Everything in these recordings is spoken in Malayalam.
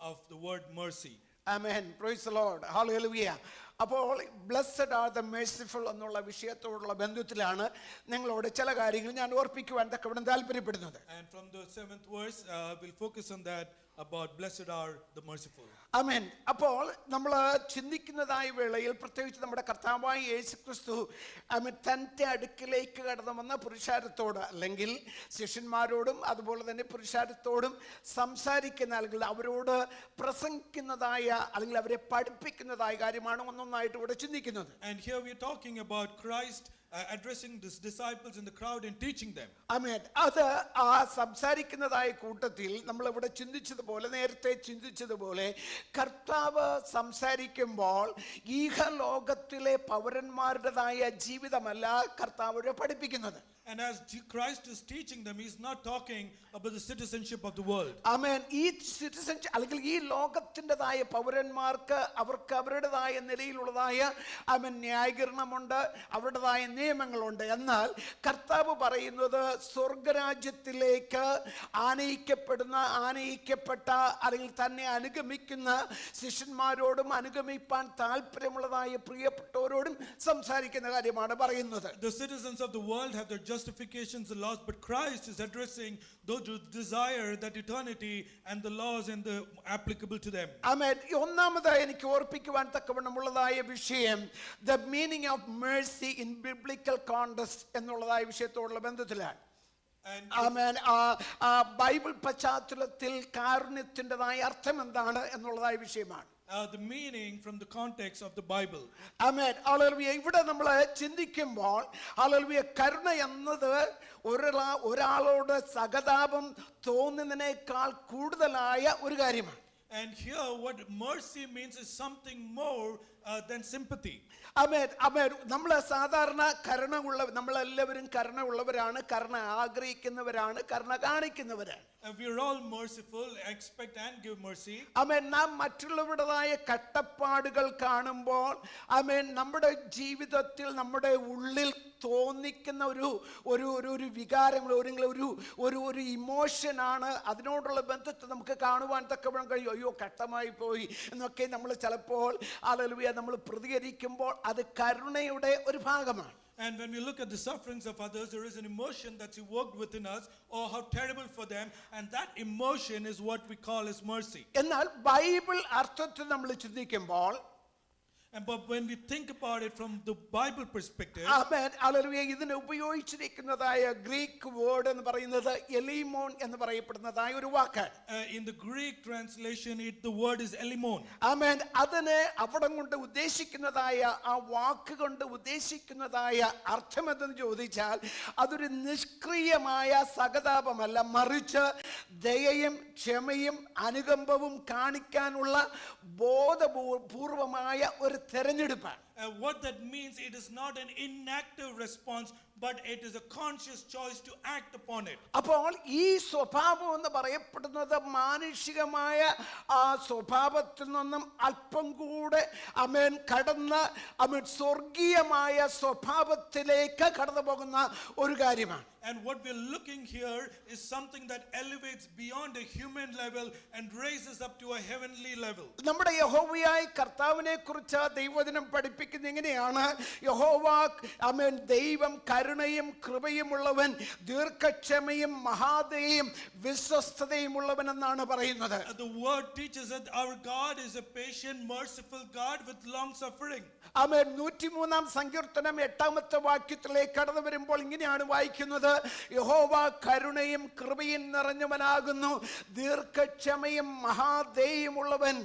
of the word mercy. Amen. Praise the Lord. Hallelujah. അപ്പോൾ ബ്ലെസ്സഡ് ആർ ദ മേഴ്സിഫുൾ എന്നുള്ള വിഷയത്തോടുള്ള ബന്ധത്തിലാണ് നിങ്ങളോട് ചില കാര്യങ്ങൾ ഞാൻ ഓർപ്പിക്കുവാൻ തക്കവണ്ണം താല്പര്യപ്പെടുന്നത്. And from the 7th verse, we'll focus on that about blessed are the merciful. ആമേൻ. അപ്പോൾ നമ്മൾ ചിന്തിക്കുന്നതായ വേളയിൽ പ്രത്യേകിച്ച് നമ്മുടെ കർത്താവായ യേശുക്രിസ്തു തൻ്റെ അടുക്കിലേക്ക് കടന്നു വന്ന പുരുഷാരത്തോട് അല്ലെങ്കിൽ ശിഷ്യന്മാരോടും അതുപോലെ തന്നെ പുരുഷാരത്തോടും സംസാരിക്കുന്ന അല്ലെങ്കിൽ അവരോട് പ്രസംഗിക്കുന്നതായ അല്ലെങ്കിൽ അവരെ പഠിപ്പിക്കുന്നതായ കാര്യമാണ് ഒന്നൊന്നായിട്ട് ഇവിടെ ചിന്തിക്കുന്നത്. And here we are talking about Christ addressing his disciples in the crowd and teaching them. ആമേൻ. അത് ആ സംസാരിക്കുന്നതായ കൂട്ടത്തിൽ നമ്മൾ ഇവിടെ നേരത്തെ ചിന്തിച്ചതുപോലെ കർത്താവ് സംസാരിക്കുമ്പോൾ ഈഹലോകത്തിലെ പൗരന്മാരുടേതായ ജീവിതമല്ല കർത്താവ് പഠിപ്പിക്കുന്നത്. And as Christ is teaching them, he's not talking about the citizenship of the world. ആമേൻ. ഈ സിറ്റിസൺഷിപ്പ് അല്ലെങ്കിൽ ഈ ലോകത്തിൻ്റെതായ പൗരന്മാർക്ക് അവർക്ക് അവരുടേതായ നിലയിലുള്ളതായ ന്യായീകരണമുണ്ട്, അവരുടേതായ നിയമങ്ങളുണ്ട്. എന്നാൽ കർത്താവ് പറയുന്നത് സ്വർഗരാജ്യത്തിലേക്ക് ആനയിക്കപ്പെട്ട അല്ലെങ്കിൽ തന്നെ അനുഗമിക്കുന്ന ശിഷ്യന്മാരോടും അനുഗമിപ്പാൻ താല്പര്യമുള്ളതായ പ്രിയപ്പെട്ടവരോടും സംസാരിക്കുന്ന കാര്യമാണ് പറയുന്നത്. The citizens of the world have their justifications, the laws, but Christ is addressing those who desire that eternity and the laws and the applicable to them. ആമേൻ. ഒന്നാമതായി എനിക്ക് ഓർപ്പിക്കുവാൻ തക്കവണ്ണമുള്ളതായ വിഷയം the meaning of mercy in biblical context എന്നുള്ളതായ വിഷയത്തോടുള്ള ബന്ധത്തിലാണ്. ആമേൻ. ബൈബിൾ പശ്ചാത്തലത്തിൽ കാരുണ്യത്തിൻ്റെതായ അർത്ഥം എന്താണ് എന്നുള്ളതായ വിഷയമാണ്. The meaning from the context of the Bible. Amen. Hallelujah. ഇവിടെ നമ്മൾ ചിന്തിക്കുമ്പോൾ ഹല്ലേലൂയ കരുണ എന്നത് ഒരാളോട് സഹതാപം തോന്നുന്നതിനേക്കാൾ കൂടുതലായ ഒരു കാര്യമാണ്. And here what mercy means is something more than sympathy. ആമേൻ. ആമേൻ. നമ്മൾ സാധാരണ നമ്മളെല്ലാവരും കരുണ ഉള്ളവരാണ്, കരുണ ആഗ്രഹിക്കുന്നവരാണ്, കരുണ കാണിക്കുന്നവരാണ്. We are all merciful, expect and give mercy. ആമേൻ. നാം മറ്റുള്ളവരുടേതായ കഷ്ടപ്പാടുകൾ കാണുമ്പോൾ ആമേൻ നമ്മുടെ ജീവിതത്തിൽ നമ്മുടെ ഉള്ളിൽ തോന്നിക്കുന്ന ഒരു വികാരം ഒരു ഇമോഷനാണ്. അതിനോടുള്ള ബന്ധത്തെ നമുക്ക് കാണുവാൻ തക്കവണ്ണം കഴിയും. അയ്യോ കഷ്ടമായി പോയി എന്നൊക്കെ നമ്മൾ ചിലപ്പോൾ ഹല്ലേലൂയ നമ്മൾ പ്രതികരിക്കുമ്പോൾ അത് കരുണയുടെ ഒരു ഭാഗമാണ്. And when we look at the sufferings of others, there is an emotion that's evoked within us, oh how terrible for them, and that emotion is what we call as mercy. എന്നാൽ ബൈബിൾ അർത്ഥത്തിൽ നമ്മൾ ചിന്തിക്കുമ്പോൾ But when we think about it from the Bible perspective, amen. Hallelujah. ഇതിനെ ഉപയോഗിച്ചിരിക്കുന്നതായ ഗ്രീക്ക് വേർഡ് എന്ന് പറയുന്നത് എലിമോൻ എന്ന് പറയപ്പെടുന്നതായ ഒരു വാക്കാണ്. In the Greek translation the word is elimon. ആമേൻ. അതിനെ അവിടെ കൊണ്ട് ഉദ്ദേശിക്കുന്നതായ ആ വാക്ക് കൊണ്ട് ഉദ്ദേശിക്കുന്നതായ അർത്ഥം എന്തെന്ന് ചോദിച്ചാൽ അതൊരു നിഷ്ക്രിയമായ സഹതാപമല്ല, മറിച്ച് ദയയും ക്ഷമയും അനുകമ്പവും കാണിക്കാനുള്ള ബോധപൂർവമായ ഒരു തെരഞ്ഞെടുപ്പാണ്. What that means, it is not an inactive response, but it is a conscious choice to act upon it. അപ്പോൾ ഈ സ്വഭാവം എന്ന് പറയപ്പെടുന്നത് മാനുഷികമായ ആ സ്വഭാവത്തിൽ നിന്നും അല്പം കൂടെ കടന്ന് സ്വർഗീയമായ സ്വഭാവത്തിലേക്ക് കടന്നു പോകുന്ന ഒരു കാര്യമാണ്. And what we're looking here is something that elevates beyond a human level and raises up to a heavenly level. നമ്മുടെ യഹോവയായ കർത്താവിനെ കുറിച്ച് ദൈവവചനം പഠിപ്പിക്കുന്നത് എങ്ങനെയാണ്? യഹോവ ദൈവം കരുണയും കൃപയുമുള്ളവൻ, ദീർഘക്ഷമയും മഹാദയയും വിശ്വസ്തതയുമുള്ളവൻ എന്നാണ് പറയുന്നത്. The word teaches that our God is a patient, merciful God with long suffering. ആമേൻ. 103-ാം സങ്കീർത്തനം 8-ാമത്തെ വാക്യത്തിലേക്ക് കടന്നു വരുമ്പോൾ ഇങ്ങനെയാണ് വായിക്കുന്നത്: യഹോവ കരുണയും കൃപയും നിറഞ്ഞവനാകുന്നു, ദീർഘക്ഷമയും മഹാദയയുമുള്ളവൻ.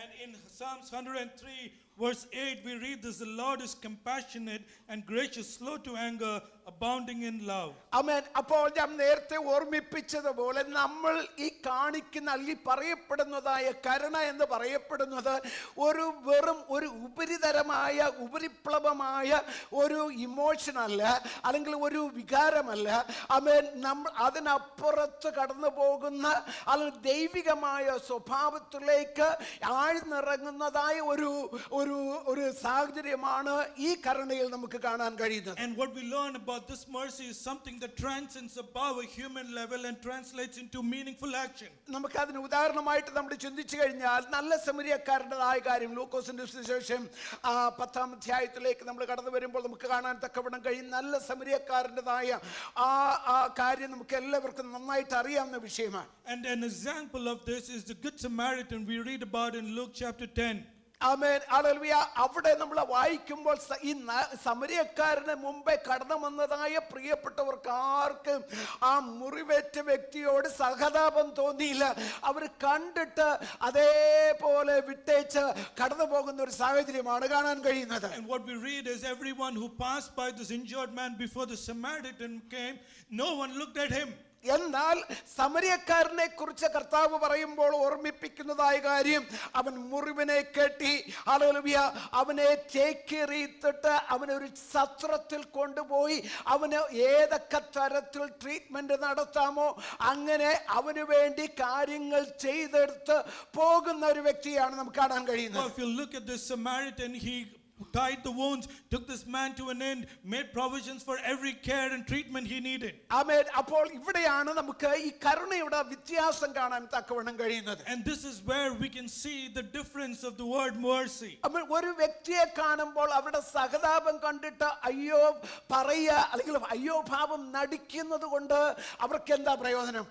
And in Psalms 103 verse 8 we read this: the Lord is compassionate and gracious, slow to anger, abounding in love. ആമേൻ. അപ്പോൾ ഞാൻ നേരത്തെ ഓർമ്മിപ്പിച്ചതുപോലെ നമ്മൾ ഈ കാണിക്കുന്ന അല്ലെങ്കിൽ പറയപ്പെടുന്നതായ കരുണ എന്ന് പറയപ്പെടുന്നത് വെറും ഒരു ഉപരിതരമായ ഉപരിപ്ലവമായ ഒരു ഇമോഷൻ അല്ല, അല്ലെങ്കിൽ ഒരു വികാരമല്ല. ആമേൻ. നമ്മൾ അതിനപ്പുറത്ത് കടന്നു പോകുന്ന അല്ലെങ്കിൽ ദൈവികമായ സ്വഭാവത്തിലേക്ക് ആഴ്ന്നിറങ്ങുന്നതായ ഒരു ഒരു സാഹചര്യമാണ് ഈ കരുണയിൽ നമുക്ക് കാണാൻ കഴിയുന്നത്. And what we learn about this mercy is something that transcends above a human level and translates into meaningful action. നമുക്ക് അതിന് ഉദാഹരണമായിട്ട് നമ്മൾ ചിന്തിച്ചു കഴിഞ്ഞാൽ നല്ല സമരിയക്കാരൻ്റെതായ കാര്യം ലൂക്കോസിന്റെ സുവിശേഷം 10-ാം അധ്യായത്തിലേക്ക് നമ്മൾ കടന്നു വരുമ്പോൾ നമുക്ക് കാണാൻ തക്കവണ്ണം കഴിയും. നല്ല സമരിയക്കാരൻ്റെതായ ആ കാര്യം നമുക്ക് എല്ലാവർക്കും നന്നായിട്ട് അറിയാവുന്ന വിഷയമാണ്. And an example of this is the Good Samaritan we read about in Luke chapter 10. Amen, hallelujah. അവിടെ നമ്മൾ വായിക്കുമ്പോൾ ഈ സമരിയക്കാരന് മുമ്പേ കടന്നു വന്നതായ പ്രിയപ്പെട്ടവർക്ക് ആർക്കും ആ മുറിവേറ്റ വ്യക്തിയോട് സഹതാപം തോന്നിയില്ല. അവർ കണ്ടിട്ട് അതേപോലെ വിട്ടേച്ച് കടന്നു പോകുന്ന ഒരു സാഹചര്യമാണ് കാണാൻ കഴിയുന്നത്. And what we read is everyone who passed by this injured man before the Samaritan came, no one looked at him. എന്നാൽ സമരിയക്കാരനെ കുറിച്ച് കർത്താവ് പറയുമ്പോൾ ഓർമ്മിപ്പിക്കുന്നതായ കാര്യം, അവൻ മുറിവിനെ കെട്ടി, ഹല്ലേലൂയ, അവനെ ചേക്കേറിയിട്ടിട്ട് അവനെ ഒരു സത്രത്തിൽ കൊണ്ടുപോയി അവന് ഏതൊക്കെ തരത്തിൽ ട്രീറ്റ്മെന്റ് നടത്താമോ അങ്ങനെ അവന് വേണ്ടി കാര്യങ്ങൾ ചെയ്തെടുത്ത് പോകുന്ന ഒരു വ്യക്തിയാണ് നമുക്ക് കാണാൻ കഴിയുന്നത്. If you look at this Samaritan, he tied the wounds, took this man to an end, made provisions for every care and treatment he needed. ആമേൻ. അപ്പോൾ ഇവിടെയാണ് നമുക്ക് ഈ കരുണയുടെ വ്യത്യാസം കാണാൻ തക്കവണ്ണം കഴിയുന്നത്. And this is where we can see the difference of the word mercy. ഒരു വ്യക്തിയെ കാണുമ്പോൾ അവരുടെ സഹതാപം കണ്ടിട്ട് അയ്യോ പറയുക അല്ലെങ്കിൽ അയ്യോ ഭാവം നടിക്കുന്നത് കൊണ്ട് അവർക്ക് എന്താ പ്രയോജനം?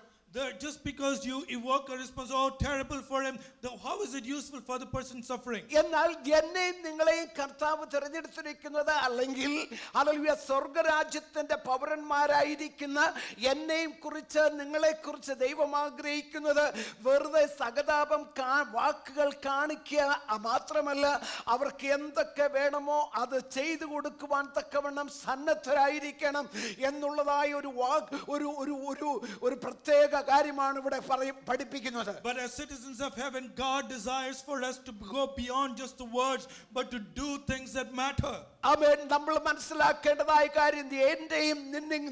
Just because you evoke a response, oh terrible for him, how is it useful for the person suffering? എന്നാൽ എന്നെയും നിങ്ങളെയും കർത്താവ് തിരഞ്ഞെടുത്തിരിക്കുന്നത് അല്ലെങ്കിൽ ഹല്ലേലൂയ സ്വർഗരാജ്യത്തിന്റെ പൗരന്മാരായിരിക്കുന്ന എന്നെയും കുറിച്ച് നിങ്ങളെ കുറിച്ച് ദൈവം ആഗ്രഹിക്കുന്നത് വെറുതെ സഹതാപം വാക്കുകൾ കാണിക്കുക മാത്രമല്ല അവർക്ക് എന്തൊക്കെ വേണമോ അത് ചെയ്തു കൊടുക്കുവാൻ തക്കവണ്ണം സന്നദ്ധരായിരിക്കണം എന്നുള്ളതായ ഒരു പ്രത്യേക കാര്യമാണ് ഇവിടെ പഠിപ്പിക്കുന്നത്. But as citizens of heaven, God desires for us to go beyond just the words, but to do things that matter. ആമേൻ. നമ്മൾ മനസ്സിലാക്കേണ്ടതായ കാര്യം, എന്റെയും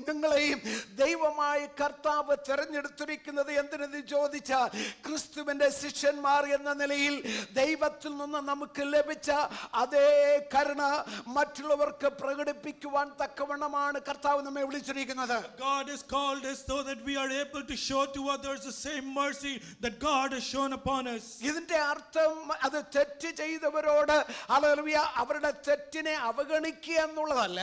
നിങ്ങളെയും ദൈവമായ കർത്താവ് തിരഞ്ഞെടുത്തിരിക്കുന്നത് എന്തിനെന്ന് ചോദിച്ചാൽ ക്രിസ്തുവിന്റെ ശിഷ്യന്മാർ എന്ന നിലയിൽ ദൈവത്തിൽ നിന്ന് നമുക്ക് ലഭിച്ച അതേ കരുണ മറ്റുള്ളവർക്ക് പ്രകടിപ്പിക്കുവാൻ തക്കവണ്ണമാണ് കർത്താവ് നമ്മെ വിളിച്ചിരിക്കുന്നത്. God has called us so that we are able to show to others the same mercy that God has shown upon us. ഇതിന്റെ അർത്ഥം അത് തെറ്റ് ചെയ്തവരോട് ഹല്ലേലൂയ അവരുടെ തെറ്റിനെ അവഗണിക്കുക എന്നുള്ളതല്ല.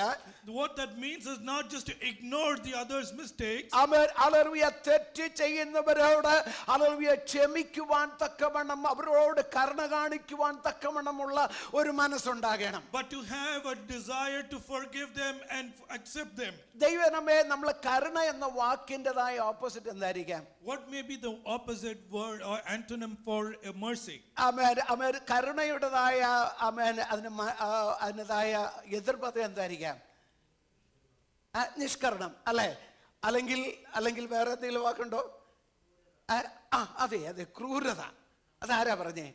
What that means is not just to ignore the other's mistakes. Amen. Hallelujah. തെറ്റ് ചെയ്യുന്നവരോട് ഹല്ലേലൂയ ക്ഷമിക്കുവാൻ തക്കവണ്ണം അവരോട് കരുണ കാണിക്കുവാൻ തക്കവണ്ണമുള്ള ഒരു മനസ്സുണ്ടാകണം. But to have a desire to forgive them and accept them. ദൈവമേ, നമ്മൾ കരുണ എന്ന വാക്കിൻ്റെതായ ഓപ്പോസിറ്റ് എന്തായിരിക്കാം? What may be the opposite word or antonym for mercy? ആമേൻ. ആമേൻ. കരുണയുടേതായ ആമേൻ അതിൻ്റെതായ എതിർപദം എന്തായിരിക്കാം? നിഷ്കരണം അല്ലേ? അല്ലെങ്കിൽ വേറെ എന്തെങ്കിലും വാക്കുണ്ടോ? അതെ, ക്രൂരത. അതാരാ പറഞ്ഞേ?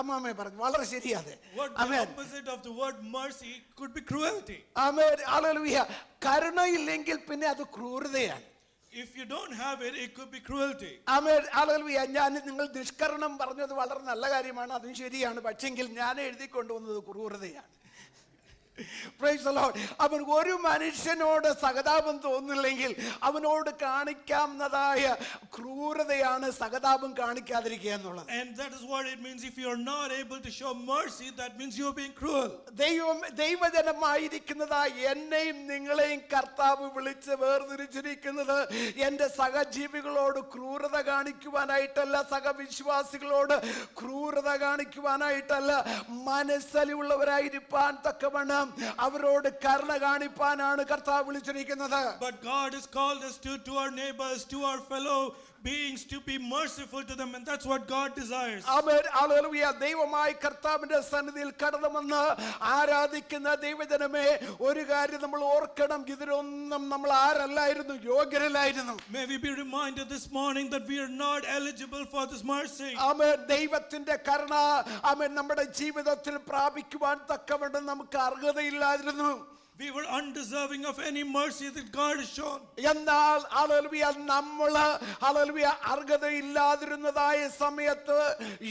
അമ്മാമ്മ പറഞ്ഞു. വളരെ ശരിയാതെ. The opposite of the word mercy could be cruelty. ആമേൻ. ഹല്ലേലൂയ. കരുണയില്ലെങ്കിൽ പിന്നെ അത് ക്രൂരതയാണ്. If you don't have it, it could be cruelty. ആമേൻ. ഹല്ലേലൂയ. നിങ്ങൾ നിഷ്കരണം പറഞ്ഞത് വളരെ നല്ല കാര്യമാണ്, അതും ശരിയാണ്. പക്ഷെങ്കിൽ ഞാൻ എഴുതിക്കൊണ്ടുവന്നത് ക്രൂരതയാണ്. Praise the Lord. അവൻ ഒരു മനുഷ്യനോട് സഹതാപം തോന്നില്ലെങ്കിൽ അവനോട് കാണിക്കാവുന്നതായ ക്രൂരതയാണ് സഹതാപം കാണിക്കാതിരിക്കുക എന്നുള്ളത്. And that is what it means. If you are not able to show mercy, that means you are being cruel. ദൈവജനമായിരിക്കുന്നതായ എന്നെയും നിങ്ങളെയും കർത്താവ് വിളിച്ച് വേർതിരിച്ചിരിക്കുന്നത് എൻ്റെ സഹജീവികളോട് ക്രൂരത കാണിക്കുവാനായിട്ടല്ല, സഹവിശ്വാസികളോട് ക്രൂരത കാണിക്കുവാനായിട്ടല്ല, മനസ്സലിവുള്ളവരായിരിക്കാൻ തക്കവണ്ണം അവരോട് കരുണ കാണിപ്പാനാണ് കർത്താവ് വിളിച്ചിരിക്കുന്നത്. But God has called us to our neighbors, to our fellow beings, to be merciful to them, and that's what God desires. Amen. Hallelujah. ദൈവമായ കർത്താവിന്റെ സന്നിധിയിൽ കടന്നു വന്ന് ആരാധിക്കുന്ന ദൈവജനമേ, ഒരു കാര്യം നമ്മൾ ഓർക്കണം, ഇതിലൊന്നും നമ്മൾ ആരല്ലായിരുന്നു, യോഗ്യരല്ലായിരുന്നു. May we be reminded this morning that we are not eligible for this mercy. ആമേൻ. ദൈവത്തിന്റെ കരുണ ആമേൻ നമ്മുടെ ജീവിതത്തിൽ പ്രാപിക്കുവാൻ തക്കവണ്ണം നമുക്ക് അർഹതയില്ലായിരുന്നു. We were undeserving of any mercy that God has shown. എന്നാൽ ഹല്ലേലൂയ നമ്മള് ഹല്ലേലൂയ അർഹതയില്ലാതിരുന്നതായ സമയത്ത്,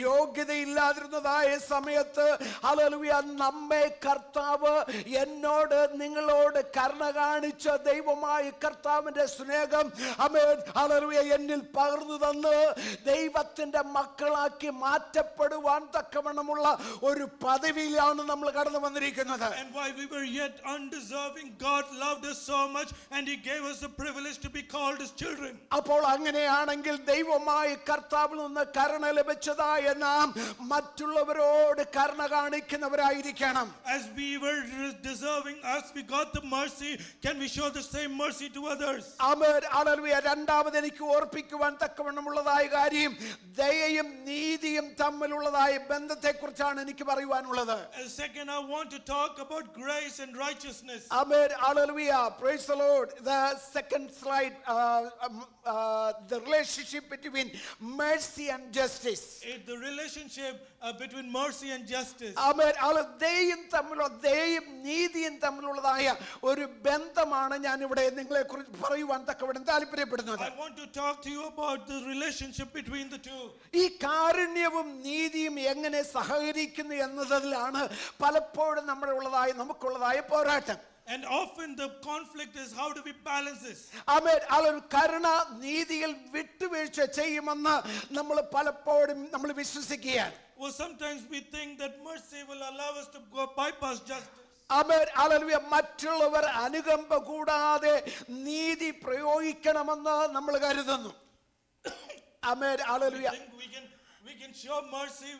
യോഗ്യതയില്ലാതിരുന്നതായ സമയത്ത് ഹല്ലേലൂയ നമ്മെ കർത്താവ്, എന്നോട് നിങ്ങളോട് കരുണ കാണിച്ച ദൈവമായ കർത്താവിന്റെ സ്നേഹം ആമേൻ ഹല്ലേലൂയ എന്നിൽ പകർന്നു തന്ന് ദൈവത്തിന്റെ മക്കളാക്കി മാറ്റപ്പെടുവാൻ തക്കവണ്ണമുള്ള ഒരു പദവിയിലാണ് നമ്മൾ കടന്നു വന്നിരിക്കുന്നത്. And while we were yet undeserving, God loved us so much and He gave us the privilege to be called His children. അപ്പോൾ അങ്ങനെയാണെങ്കിൽ ദൈവമായ കർത്താവിൽ നിന്ന് കരുണ ലഭിച്ചതായ നാം മറ്റുള്ളവരോട് കരുണ കാണിക്കുന്നവരായിരിക്കണം. As we were deserving, as we got the mercy, can we show the same mercy to others? Amen hallelujah. രണ്ടാമത് എനിക്ക് ഓർപ്പിക്കുവാൻ തക്കവണ്ണമുള്ളതായ കാര്യം ദയയും നീതിയും തമ്മിലുള്ളതായ ബന്ധത്തെക്കുറിച്ചാണ് എനിക്ക് പറയുവാനുള്ളത്. And second, I want to talk about grace and righteousness. Amen hallelujah. Praise the Lord. The second slide, the relationship between mercy and justice. The relationship between mercy and justice. ആമേൻ. ദയയും നീതിയും തമ്മിലുള്ളതായ ഒരു ബന്ധമാണ് ഞാൻ ഇവിടെ നിങ്ങളെ കുറിച്ച് പറയുവാൻ തക്കവണ്ണം താല്പര്യപ്പെടുന്നത്. I want to talk to you about the relationship between the two. ഈ കാരുണ്യവും നീതിയും എങ്ങനെ സഹകരിക്കുന്നു എന്നതിലാണ് പലപ്പോഴും നമുക്കുള്ളതായ പോരാട്ടം. And often the conflict is how do we balance this? ആമേൻ. കരുണ നീതിയിൽ വിട്ടുവീഴ്ച ചെയ്യുമെന്ന് നമ്മൾ പലപ്പോഴും നമ്മൾ വിശ്വസിക്കുകയാണ്. Well, sometimes we think that mercy will allow us to go bypass justice. Amen hallelujah. മറ്റുള്ളവർ അനുകമ്പ കൂടാതെ നീതി പ്രയോഗിക്കണമെന്ന് നമ്മൾ കരുതുന്നു. Amen hallelujah. We can show mercy.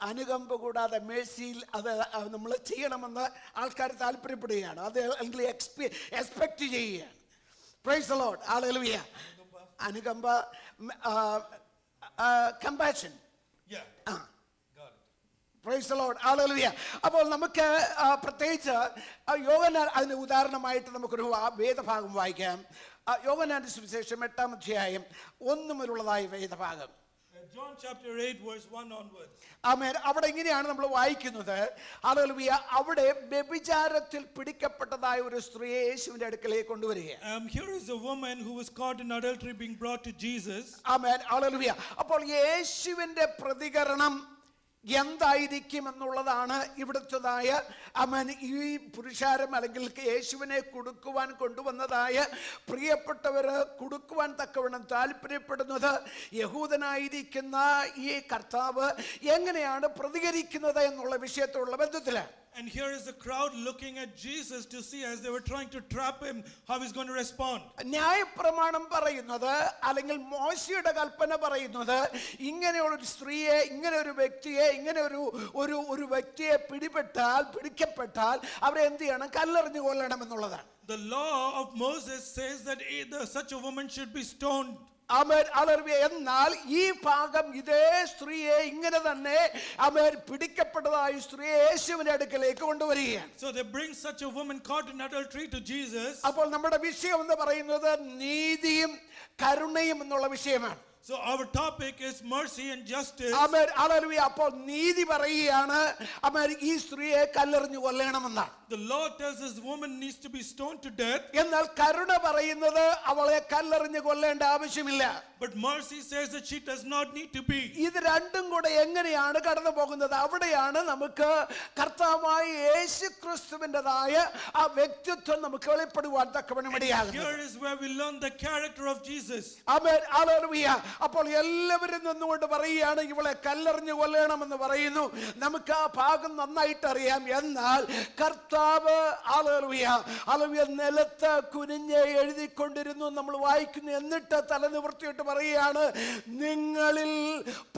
അനുകമ്പ കൂടാതെ മേഴ്സിയിൽ അത് നമ്മൾ ചെയ്യണമെന്ന് ആൾക്കാർ താല്പര്യപ്പെടുകയാണ്. അത് എക്സ്പെക്ട് ചെയ്യുകയാണ്. Praise the Lord. ഹല്ലേലൂയ. അനുകമ്പ, compassion. Yeah. Got it. Praise the Lord. Hallelujah. അപ്പോൾ നമുക്ക് പ്രത്യേകിച്ച് യോഹന്നാൻ അതിന് ഉദാഹരണമായിട്ട് നമുക്കൊരു വേദഭാഗം വായിക്കാം. യോഹന്നാന്റെ സുവിശേഷം 8-ാം അധ്യായം 1 മുതലുള്ളതായ വേദഭാഗം. John chapter 8 verse 1 onwards. ആമേൻ. അവിടെ ഇങ്ങനെയാണ് നമ്മൾ വായിക്കുന്നത്. ഹല്ലേലൂയ. അവിടെ വ്യഭിചാരത്തിൽ പിടിക്കപ്പെട്ടതായ ഒരു സ്ത്രീയെ യേശുവിന്റെ അടുക്കലേക്ക് കൊണ്ടുവരികയാണ്. Here is a woman who was caught in adultery being brought to Jesus. Amen. Hallelujah. അപ്പോൾ യേശുവിന്റെ പ്രതികരണം എന്തായിരിക്കും എന്നുള്ളതാണ് ഇവിടുത്തതായ ആമേൻ ഈ പുരുഷാരം അല്ലെങ്കിൽ യേശുവിനെ കൊടുക്കുവാൻ കൊണ്ടുവന്നതായ പ്രിയപ്പെട്ടവര് കൊടുക്കുവാൻ തക്കവണ്ണം താല്പര്യപ്പെടുന്നത് യഹൂദനായിരിക്കുന്ന ഈ കർത്താവ് എങ്ങനെയാണ് പ്രതികരിക്കുന്നത് എന്നുള്ള വിഷയത്തോടുള്ള ബന്ധത്തിലാണ്. And here is the crowd looking at Jesus to see, as they were trying to trap him, how he's going to respond. ന്യായപ്രമാണം പറയുന്നത് അല്ലെങ്കിൽ മോശയുടെ കൽപ്പന പറയുന്നത് ഇങ്ങനെയുള്ള ഒരു സ്ത്രീയെ, ഇങ്ങനെ ഒരു വ്യക്തിയെ, ഇങ്ങനെ ഒരു വ്യക്തിയെ പിടിക്കപ്പെട്ടാൽ അവരെ എന്ത് ചെയ്യണം? കല്ലെറിഞ്ഞു കൊല്ലണം എന്നുള്ളതാണ്. The law of Moses says that such a woman should be stoned. Amen. Hallelujah. എന്നാൽ ഈ ഭാഗം ഇതേ സ്ത്രീയെ ഇങ്ങനെ തന്നെ ആമേൻ പിടിക്കപ്പെട്ടതായ സ്ത്രീയെ യേശുവിന്റെ അടുക്കലേക്ക് കൊണ്ടുവരികയാണ്. So they bring such a woman caught in adultery to Jesus. അപ്പോൾ നമ്മുടെ വിഷയം എന്ന് പറയുന്നത് നീതിയും കരുണയും എന്നുള്ള വിഷയമാണ്. So our topic is mercy and justice. Amen. Hallelujah. അപ്പോൾ നീതി പറയുകയാണ് ആമേൻ ഈ സ്ത്രീയെ കല്ലെറിഞ്ഞു കൊല്ലണമെന്നാണ്. The law tells us woman needs to be stoned to death. എന്നാൽ കരുണ പറയുന്നത് അവളെ കല്ലെറിഞ്ഞു കൊല്ലേണ്ട ആവശ്യമില്ല. But mercy says that she does not need to be. ഇത് രണ്ടും കൂടെ എങ്ങനെയാണ് കടന്നു പോകുന്നത്? അവിടെയാണ് നമുക്ക് കർത്താവായ യേശുക്രിസ്തുവിൻ്റെതായ ആ വ്യക്തിത്വം നമുക്ക് വെളിപ്പെടുവാൻ തക്കവണ്ണം ഇടയാകുന്നത്. Here is where we learn the character of Jesus. Amen. Hallelujah. അപ്പോൾ എല്ലാവരും നിന്നുകൊണ്ട് പറയുകയാണ് ഇവളെ കല്ലെറിഞ്ഞു കൊല്ലണമെന്ന് പറയുന്നു. നമുക്ക് ആ ഭാഗം നന്നായിട്ട് അറിയാം. എന്നാൽ കർത്താവ് ഹല്ലേലൂയ നിലത്ത് കുനിഞ്ഞ് എഴുതിക്കൊണ്ടിരുന്നു നമ്മൾ വായിക്കുന്നു. എന്നിട്ട് തല നിവർത്തിയിട്ട് പറയുകയാണ് നിങ്ങളിൽ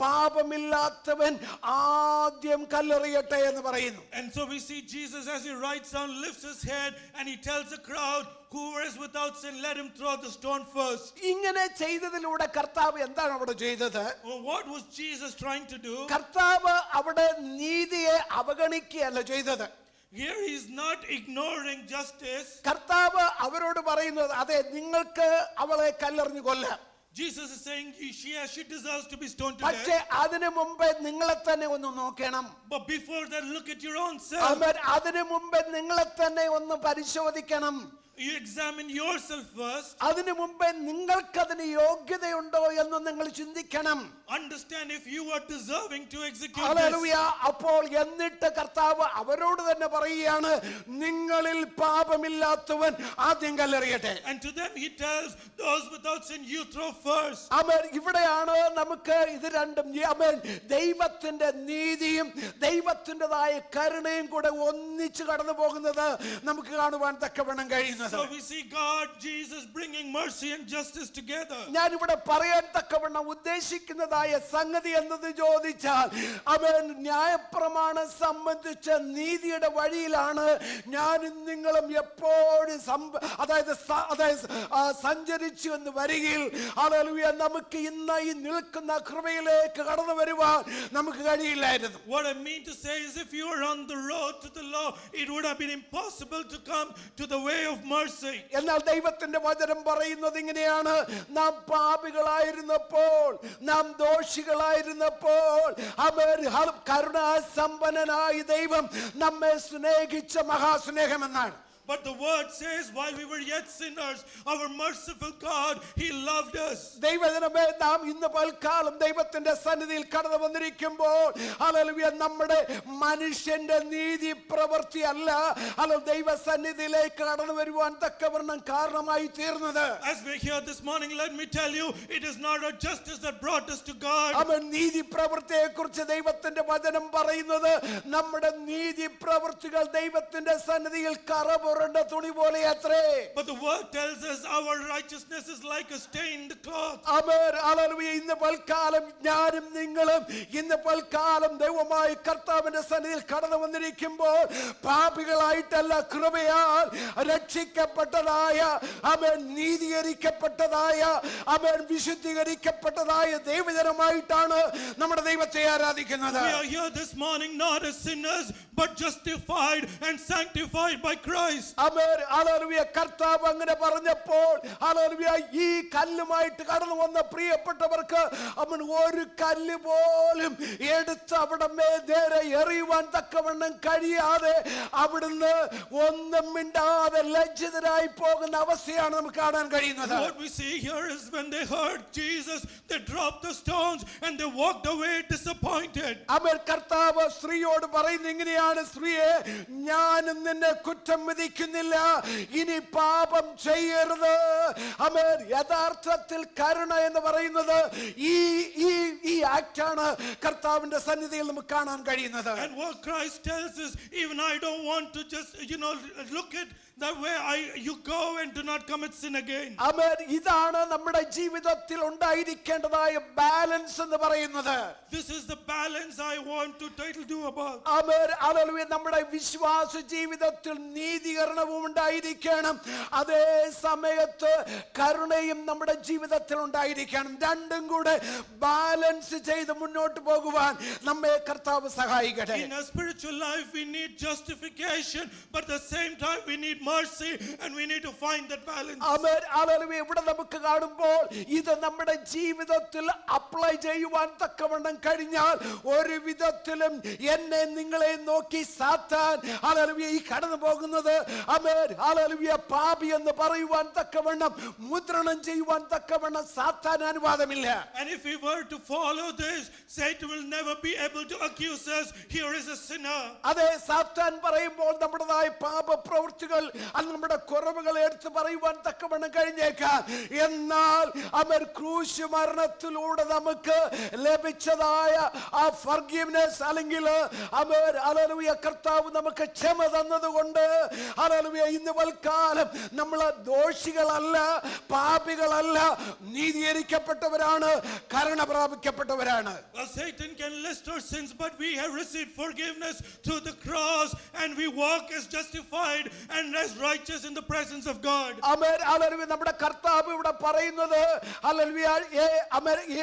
പാപമില്ലാത്തവൻ ആദ്യം കല്ലെറിയട്ടെ എന്ന് പറയുന്നു. And so we see Jesus as he writes down, lifts his head and he tells the crowd, whoever is without sin, let him throw the stone first. ഇങ്ങനെ ചെയ്തതിലൂടെ കർത്താവ് എന്താണ് അവിടെ ചെയ്തത്? Well, what was Jesus trying to do? കർത്താവ് അവിടെ നീതിയെ അവഗണിക്കുകയല്ല ചെയ്തത്. Here he is not ignoring justice. കർത്താവ് അവരോട് പറയുന്നത് അതെ നിങ്ങൾക്ക് അവളെ കല്ലെറിഞ്ഞു കൊല്ലാം. Jesus is saying she deserves to be stoned to death. പക്ഷേ അതിനു മുമ്പേ നിങ്ങളെ തന്നെ ഒന്ന് നോക്കണം. But before that, look at your own self. ആമേൻ. അതിനു മുമ്പേ നിങ്ങളെ തന്നെ ഒന്ന് പരിശോധിക്കണം. You examine yourself first. അതിനു മുമ്പേ നിങ്ങൾക്കതിന് യോഗ്യതയുണ്ടോ എന്ന് നിങ്ങൾ ചിന്തിക്കണം. Understand if you are deserving to execute hallelujah. this. അപ്പോൾ എന്നിട്ട് കർത്താവ് അവരോട് തന്നെ പറയുകയാണ്, നിങ്ങളിൽ പാപമില്ലാത്തവൻ ആദ്യം കല്ലെറിയട്ടെ. And to them he tells, those without sin you throw first. ആമേൻ. ഇവിടെയാണ് നമുക്ക് ഇത് രണ്ടും ആമേൻ ദൈവത്തിന്റെ നീതിയും ദൈവത്തിൻ്റെതായ കരുണയും കൂടെ ഒന്നിച്ച് കടന്നു പോകുന്നത് നമുക്ക് കാണുവാൻ തക്കവണ്ണം കഴിയുന്നത്. So we see God, Jesus bringing mercy and justice together. ഞാൻ ഇവിടെ പറയാൻ തക്കവണ്ണം ഉദ്ദേശിക്കുന്നതായ സംഗതി എന്നത് ചോദിച്ചാൽ അവൻ ന്യായപ്രമാണം സംബന്ധിച്ച നീതിയുടെ വഴിയിലാണ് ഞാനും നിങ്ങളും എപ്പോഴും അതായത് സഞ്ചരിച്ചു എന്ന് വരികയിൽ ഹല്ലേലൂയ നമുക്ക് ഇന്ന് ഈ നിൽക്കുന്ന കൃപയിലേക്ക് കടന്നു വരുവാൻ നമുക്ക് കഴിയില്ലായിരുന്നു. What I mean to say is if you are on the road to the law, it would have been impossible to come to the way of mercy. എന്നാൽ ദൈവത്തിന്റെ വചനം പറയുന്നത് ഇങ്ങനെയാണ്, നാം പാപികളായിരുന്നപ്പോൾ, നാം ദോഷികളായിരുന്നപ്പോൾ കരുണാസമ്പന്നനായ ദൈവം നമ്മെ സ്നേഹിച്ച മഹാസ്നേഹമെന്നാണ്. But the word says, while we were yet sinners, our merciful God, he loved us. ദൈവജനമേ, നാം ഇന്ന് പൽക്കാലം ദൈവത്തിന്റെ സന്നിധിയിൽ കടന്നു വന്നിരിക്കുമ്പോൾ ഹല്ലേലൂയ നമ്മുടെ മനുഷ്യന്റെ നീതി പ്രവൃത്തി അല്ല ദൈവ സന്നിധിയിലേക്ക് കടന്നു വരുവാൻ തക്കവണ്ണം കാരണമായി തീർന്നത്. As we hear this morning, let me tell you, it is not our justice that brought us to God. അവൻ നീതി പ്രവൃത്തിയെ കുറിച്ച് ദൈവത്തിന്റെ വചനം പറയുന്നത് നമ്മുടെ നീതി പ്രവൃത്തികൾ ദൈവത്തിന്റെ സന്നിധിയിൽ കറ തുണി പോലെ അത്രേ. But the word tells us our righteousness is like a stained cloth. Amen. Hallelujah. ഇന്ന് പൽക്കാലം ഞാനും നിങ്ങളും ഇന്ന് പൽക്കാലം ദൈവമായ കർത്താവിന്റെ സന്നിധിയിൽ കടന്നു വന്നിരിക്കുമ്പോൾ പാപികളായിട്ടല്ല, കൃപയാൽ രക്ഷിക്കപ്പെട്ടതായ ആമേൻ നീതീകരിക്കപ്പെട്ടതായ ആമേൻ വിശുദ്ധീകരിക്കപ്പെട്ടതായ ദൈവജനമായിട്ടാണ് നമ്മുടെ ദൈവത്തെ ആരാധിക്കുന്നത്. We are here this morning not as sinners but justified and sanctified by Christ. Amen. Hallelujah. കർത്താവ് അങ്ങനെ പറഞ്ഞപ്പോൾ ഹല്ലേലൂയ ഈ കല്ലുമായിട്ട് കടന്നു വന്ന പ്രിയപ്പെട്ടവർക്ക് അവൻ ഒരു കല്ല് പോലും എടുത്ത് അവിടെ നേരെ എറിയുവാൻ തക്കവണ്ണം കഴിയാതെ അവിടുന്ന് ഒന്നും മിണ്ടാതെ ലജ്ജിതരായി പോകുന്ന അവസ്ഥയാണ് നമുക്ക് കാണാൻ കഴിയുന്നത്. What we see here is when they heard Jesus, they dropped the stones and they walked away disappointed. ആമേൻ. കർത്താവ് സ്ത്രീയോട് പറയുന്നത് ഇങ്ങനെയാണ്, സ്ത്രീയെ ഞാനും നിന്നെ കുറ്റം വിധിക്കുന്നില്ല, ഇനി പാപം ചെയ്യരുത്. ആമേൻ. യഥാർത്ഥത്തിൽ കരുണ എന്ന് പറയുന്നത് ഈ ആക്ടാണ് കർത്താവിന്റെ സന്നിധിയിൽ നമുക്ക് കാണാൻ കഴിയുന്നത്. And what Christ tells us, even I don't want to just look at that way, you go and do not commit sin again. ആമേൻ. ഇതാണ് നമ്മുടെ ജീവിതത്തിൽ ഉണ്ടായിരിക്കേണ്ടതായ ബാലൻസ് എന്ന് പറയുന്നത്. This is the balance I want to do about. Amen. Hallelujah. നമ്മുടെ വിശ്വാസ ജീവിതത്തിൽ നീതീകരണവും ഉണ്ടായിരിക്കണം, അതേ സമയത്ത് കരുണയും നമ്മുടെ ജീവിതത്തിൽ ഉണ്ടായിരിക്കണം. രണ്ടും കൂടെ ബാലൻസ് ചെയ്ത് മുന്നോട്ട് പോകുവാൻ നമ്മെ കർത്താവ് സഹായിക്കട്ടെ. In a spiritual life we need justification, but at the same time we need mercy and we need to find that balance. Amen. Hallelujah. ഇവിടെ നമുക്ക് കാണുമ്പോൾ ഇത് നമ്മുടെ ജീവിതത്തിൽ അപ്ലൈ ചെയ്യുവാൻ തക്കവണ്ണം കഴിഞ്ഞാൽ ഒരു വിധത്തിലും എന്നെ നിങ്ങളെ നോക്കി സാത്താൻ ഹല്ലേലൂയ ഈ കടന്നു പോകുന്നത് ആമേൻ ഹല്ലേലൂയ പാപി എന്ന് പറയുവാൻ തക്കവണ്ണം മുദ്രണം ചെയ്യുവാൻ തക്കവണ്ണം സാത്താൻ അനുവാദമില്ല. And if we were to follow this, Satan will never be able to accuse us, here is a sinner. അതെ, സാത്താൻ പറയുമ്പോൾ നമ്മുടേതായ പാപ പ്രവൃത്തികൾ നമ്മുടെ കുറവുകൾ എടുത്ത് പറയുവാൻ തക്കവണ്ണം കഴിഞ്ഞേക്കാം. എന്നാൽ അവർ ക്രൂശ് മരണത്തിലൂടെ നമുക്ക് ലഭിച്ചതായ ആ ഫർഗീവ്നെസ് അല്ലെങ്കിൽ ഹല്ലേലൂയ കർത്താവ് നമുക്ക് ക്ഷമ തന്നതുകൊണ്ട് ഹല്ലേലൂയ ഇന്ന് വൽക്കാലം നമ്മൾ ദോഷികളല്ല, പാപികളല്ല, നീതീകരിക്കപ്പെട്ടവരാണ്, കരുണ പ്രാപിക്കപ്പെട്ടവരാണ്. Well, Satan can list our sins, but we have received forgiveness through the cross and we walk as justified and as as righteous in the presence of God. Amen. Hallelujah. നമ്മുടെ കർത്താവ് ഇവിടെ പറയുന്നത് ഹല്ലേലൂയ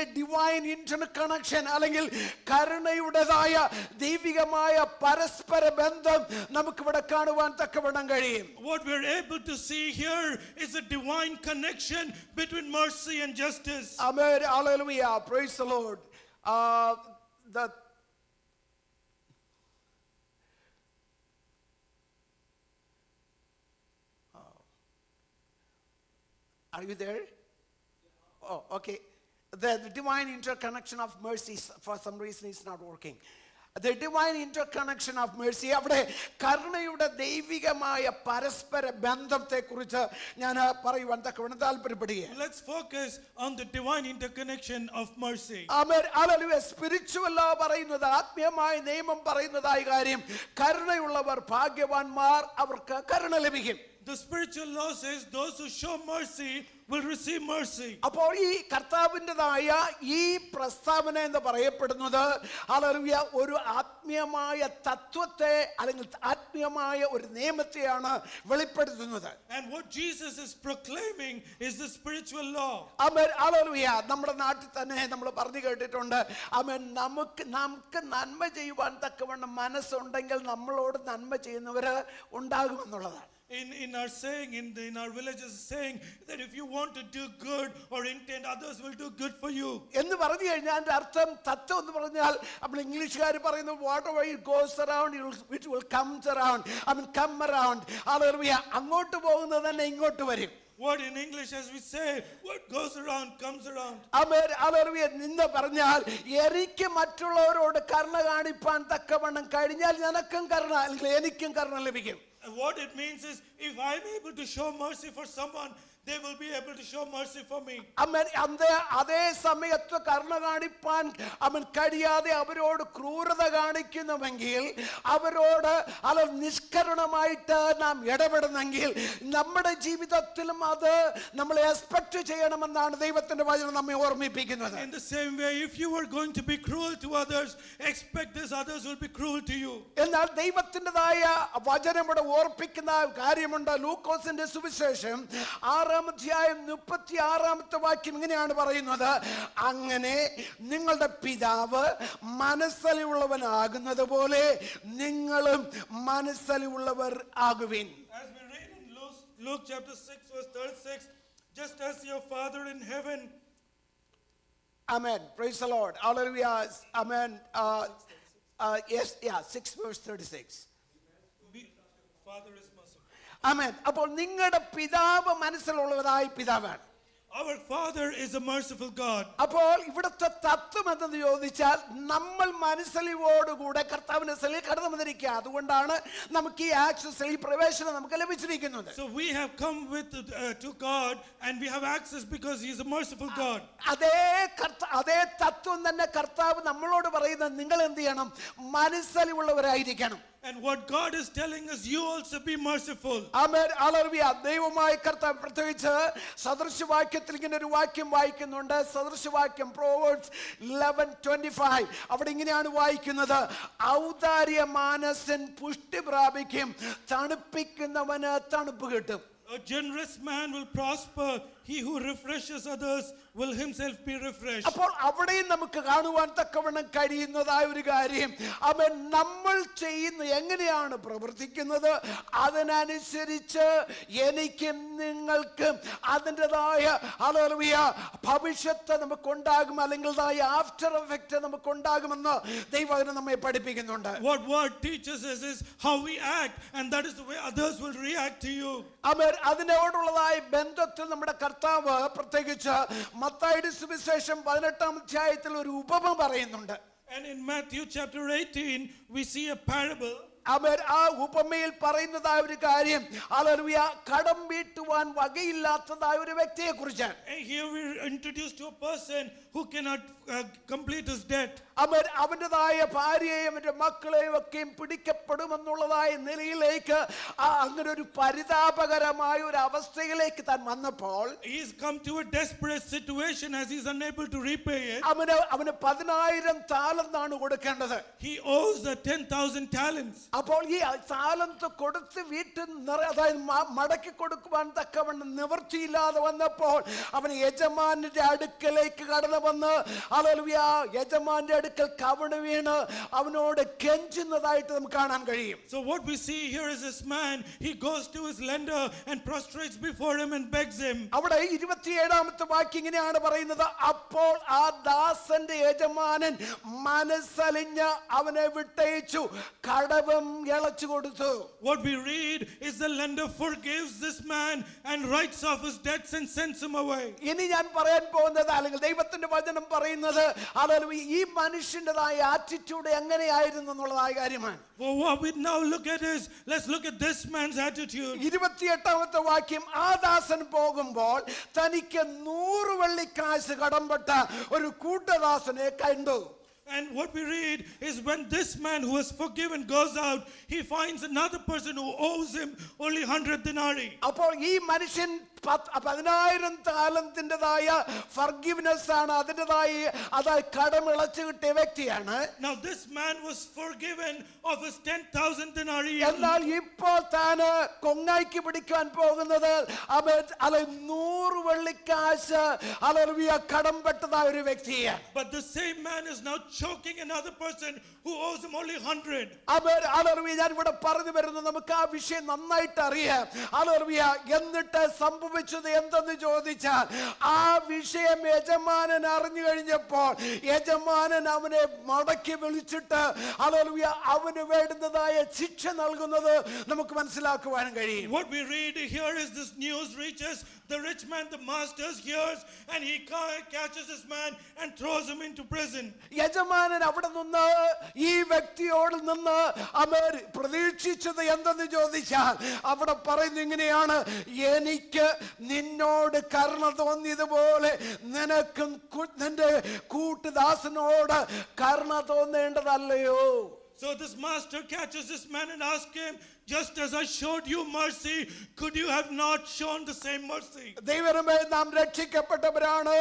a divine interconnection അല്ലെങ്കിൽ കരുണയുടേതായ ദൈവികമായ പരസ്പര ബന്ധം നമുക്കിവിടെ കാണുവാൻ തക്കവണ്ണം കഴിയും. What we are able to see here is a divine connection between mercy and justice. Amen. Hallelujah. Praise the Lord. Are you there? Oh, okay. The divine interconnection of mercy, for some reason, is not working. The divine interconnection of mercy. അവിടെ കരുണയുടെ ദൈവികമായ പരസ്പര ബന്ധത്തെക്കുറിച്ച് ഞാൻ പറയുവാൻ തക്കവണ്ണം താല്പര്യപ്പെടുകയാണ്. Let's focus on the divine interconnection of mercy. ആമേൻ. ഹല്ലേലൂയ. സ്പിരിച്വൽ ലോ പറയുന്നത്, ആത്മീയമായ നിയമം പറയുന്നതായ കാര്യം, കരുണയുള്ളവർ ഭാഗ്യവാന്മാർ, അവർക്ക് കരുണ ലഭിക്കും. The spiritual law says those who show mercy will receive mercy. അപ്പോൾ ഈ കർത്താവിൻ്റെതായ ഈ പ്രസ്താവന എന്ന് പറയപ്പെടുന്നത് ഹല്ലേലൂയ ഒരു ആത്മീയമായ തത്വത്തെ അല്ലെങ്കിൽ ആത്മീയമായ ഒരു നിയമത്തെയാണ് വെളിപ്പെടുത്തുന്നത്. And what Jesus is proclaiming is the spiritual law. Amen. Hallelujah. നമ്മുടെ നാട്ടിൽ തന്നെ നമ്മൾ പറഞ്ഞു കേട്ടിട്ടുണ്ട്, ആമേൻ, നമുക്ക് നന്മ ചെയ്യുവാൻ തക്കവണ്ണം മനസ്സുണ്ടെങ്കിൽ നമ്മളോട് നന്മ ചെയ്യുന്നവര് ഉണ്ടാകുമെന്നുള്ളതാണ്. In our saying, in our villages saying that if you want to do good or intend, others will do good for you. എന്ന് പറഞ്ഞു കഴിഞ്ഞാൽ അതിന്റെ അർത്ഥം, തത്വം എന്ന് പറഞ്ഞാൽ നമ്മൾ ഇംഗ്ലീഷുകാർ പറയുന്നത് whatever it goes around it will comes around. Come around. Hallelujah. അങ്ങോട്ട് പോകുന്നത് തന്നെ ഇങ്ങോട്ട് വരും. What in English as we say, what goes around comes around. Amen. Hallelujah. നിന്ന് പറഞ്ഞാൽ എനിക്ക് മറ്റുള്ളവരോട് കരുണ കാണിപ്പാൻ തക്കവണ്ണം കഴിഞ്ഞാൽ നിനക്കും കരുണ അല്ലെങ്കിൽ എനിക്കും കരുണ ലഭിക്കും. And what it means is, if I'm able to show mercy for someone, they will be able to show mercy for me. അതേ സമയത്ത് കരുണ കാണിപ്പാൻ കഴിയാതെ അവരോട് ക്രൂരത കാണിക്കുന്നുവെങ്കിൽ, അവരോട് നിഷ്കരുണമായിട്ട് നാം ഇടപെടുന്നെങ്കിൽ, നമ്മുടെ ജീവിതത്തിലും അത് നമ്മൾ എക്സ്പെക്ട് ചെയ്യണമെന്നാണ് ദൈവത്തിന്റെ വചനം നമ്മെ ഓർമ്മിപ്പിക്കുന്നത്. In the same way, if you are going to be cruel to others, expect this others will be cruel to you. എന്നാൽ ദൈവത്തിൻ്റെതായ വചനം ഇവിടെ ഓർപ്പിക്കുന്ന കാര്യമുണ്ട്. ലൂക്കോസിന്റെ സുവിശേഷം 6-ാം അധ്യായം 36-ാമത്തെ വാക്യം ഇങ്ങനെയാണ് പറയുന്നത്, അങ്ങനെ നിങ്ങളുടെ പിതാവ് മനസ്സലിവുള്ളവനാകുന്നത് പോലെ നിങ്ങളും മനസ്സലിവുള്ളവർ ആകുവിൻ. As we read in Luke chapter 6 verse 36, just as your Father in heaven. Amen. Praise the Lord. Hallelujah. Amen. Yes, yeah, 6 verse 36. Father is merciful. Amen. അപ്പോൾ നിങ്ങളുടെ പിതാവ് മനസ്സിലുള്ളവരായ പിതാവാണ്. Our Father is a merciful God. അപ്പോൾ ഇവിടുത്തെ തത്വം എന്തെന്ന് ചോദിച്ചാൽ, നമ്മൾ മനസ്സലിവോടുകൂടെ കർത്താവിന്റെ സന്നിധിയിൽ കടന്നു വന്നിരിക്കുക. അതുകൊണ്ടാണ് നമുക്ക് ഈ ആക്സസ്, ഈ പ്രവേശനം നമുക്ക് ലഭിച്ചിരിക്കുന്നത്. So we have come to God and we have access because he is a merciful God. അതേ തത്വം തന്നെ കർത്താവ് നമ്മളോട് പറയുന്നത്, നിങ്ങൾ എന്ത് ചെയ്യണം? മനസ്സലിവുള്ളവരായിരിക്കണം. And what God is telling us, you also be merciful. Amen. Hallelujah. ദൈവമായ കർത്താവ് പ്രത്യേകിച്ച് സദൃശവാക്യത്തിൽ ഇങ്ങനെ ഒരു വാക്യം വായിക്കുന്നുണ്ട്. സദൃശവാക്യം Proverbs 11:25. അവിടെ ഇങ്ങനെയാണ് വായിക്കുന്നത്, ഔദാര്യ മാനസൻ പുഷ്ടി പ്രാപിക്കും, തണുപ്പിക്കുന്നവന് തണുപ്പ് കിട്ടും. A generous man will prosper. He who refreshes others will himself be refreshed. അപ്പോൾ അവിടെയും നമുക്ക് കാണുവാൻ തക്കവണ്ണം കഴിയുന്നതായ ഒരു കാര്യം, അവൻ നമ്മൾ ചെയ്യുന്ന എങ്ങനെയാണ് പ്രവർത്തിക്കുന്നത് അതിനനുസരിച്ച് എനിക്കും നിങ്ങൾക്കും അതിൻ്റെതായ ഹല്ലേലൂയ ഭവിഷ്യത്ത് നമുക്കുണ്ടാകും, അല്ലെങ്കിൽ ആഫ്റ്റർ എഫക്റ്റ് നമുക്കുണ്ടാകുമെന്ന് ദൈവം നമ്മെ പഠിപ്പിക്കുന്നുണ്ട്. What word teaches us is how we act, and that is the way others will react to you. അതിനോടുള്ളതായ ബന്ധത്തിൽ നമ്മുടെ കർത്താവ് പ്രത്യേകിച്ച് മത്തായിയുടെ സുവിശേഷം 18-ാം അധ്യായത്തിൽ ഒരു ഉപമ പറയുന്നുണ്ട്. And in Matthew chapter 18 we see a parable. ആ ഉപമയിൽ പറയുന്നതായ ഒരു കാര്യം, ഹല്ലേലൂയ, കടം വീട്ടുവാൻ വകയില്ലാത്തതായ ഒരു വ്യക്തിയെ കുറിച്ചാണ്. Here we are introduced to a person who cannot complete his debt. അവൻ്റെതായ ഭാര്യയെയും അവൻ്റെ മക്കളെയും ഒക്കെയും പിടിക്കപ്പെടുമെന്നുള്ളതായ നിലയിലേക്ക് അങ്ങനെ ഒരു പരിതാപകരമായ ഒരു അവസ്ഥയിലേക്ക് താൻ വന്നപ്പോൾ, he has come to a desperate situation as he is unable to repay it. അവന് 10,000 താലന്താണ് കൊടുക്കേണ്ടത്. He owes the 10,000 talents. അപ്പോൾ ഈ താലന്ത് കൊടുത്ത് വീട്ടിൽ അതായത് മടക്കി കൊടുക്കുവാൻ തക്കവണ്ണം നിവൃത്തിയില്ലാതെ വന്നപ്പോൾ അവൻ യജമാന്റെ അടുക്കലേക്ക് കടന്നു വന്ന് ഹല്ലേലൂയ യജമാന്റെ അടുക്കൽ കവിണ് വീണ് അവനോട് കെഞ്ചുന്നതായിട്ട് നമുക്ക് കാണാൻ കഴിയും. So what we see here is this man, he goes to his lender and prostrates before him and begs him. അവിടെ 27ാമത്തെ വാക്യം ഇങ്ങനെയാണ് പറയുന്നത്, അപ്പോൾ ആ ദാസന്റെ യജമാനൻ മനസ്സലിഞ്ഞ് അവനെ വിട്ടയച്ചു, കടവും ഇളച്ചു കൊടുത്തു. What we read is the lender forgives this man and writes off his debts and sends him away. ഇനി ഞാൻ പറയാൻ പോകുന്നത് അല്ലെങ്കിൽ ദൈവത്തിന്റെ വചനം പറയുന്നത് ഈ മനുഷ്യന്റേതായ ആറ്റിറ്റ്യൂഡ് എങ്ങനെയായിരുന്നു എന്നുള്ളതായ കാര്യമാണ്. Well, what we now look at is, let's look at this man's attitude. 28ാമത്തെ വാക്യം, ആ ദാസൻ പോകുമ്പോൾ തനിക്ക് 100 വെള്ളിക്കാശ് കടംപെട്ട ഒരു കൂട്ടദാസനെ കണ്ടു. And what we read is when this man who was forgiven goes out, he finds another person who owes him only 100 denarii. അപ്പോൾ ഈ മനുഷ്യൻ 10,000 താലന്തിൻ്റെതായ ഫർഗിവ്നെസ് ആണ്, അതിൻ്റെതായ അതായത് കടമിളച്ചു കിട്ടിയ വ്യക്തിയാണ്. Now this man was forgiven of his 10,000 denarii. എന്നാൽ ഇപ്പോൾ താന് കൊങ്ങായ്ക്ക് പിടിക്കാൻ പോകുന്നത് 100 വെള്ളിക്കാശ് കടംപെട്ടതായ ഒരു വ്യക്തിയാണ്. But the same man is now choking another person who owes him only 100. ഞാൻ ഇവിടെ പറഞ്ഞു വരുന്നത് നമുക്ക് ആ വിഷയം നന്നായിട്ട് അറിയാം. എന്നിട്ട് സംഭവിച്ചത് എന്തെന്ന് ചോദിച്ചാൽ, ആ വിഷയം യജമാനൻ അറിഞ്ഞു കഴിഞ്ഞപ്പോൾ യജമാനൻ അവനെ മടക്കി വിളിച്ചിട്ട് അവന് വേണ്ടുന്നതായ ശിക്ഷ നൽകുന്നത് നമുക്ക് മനസ്സിലാക്കുവാൻ കഴിയും. What we read here is this news reaches the rich man, the master hears, and he catches this man and throws him into prison. യജമാനൻ അവിടെ നിന്ന് ഈ വ്യക്തിയോട് നിന്ന് അവൻ പ്രതീക്ഷിച്ചത് എന്തെന്ന് ചോദിച്ചാൽ, അവിടെ പറയുന്നു ഇങ്ങനെയാണ്, എനിക്ക് നിന്നോട് കരുണ തോന്നിയതുപോലെ നിനക്കും നിന്റെ കൂട്ടുദാസനോട് കരുണ തോന്നേണ്ടതല്ലയോ? So this master catches this man and asks him, just as I showed you mercy, could you have not shown the same mercy? ദൈവമേ, നാം രക്ഷിക്കപ്പെട്ടവരാണ്,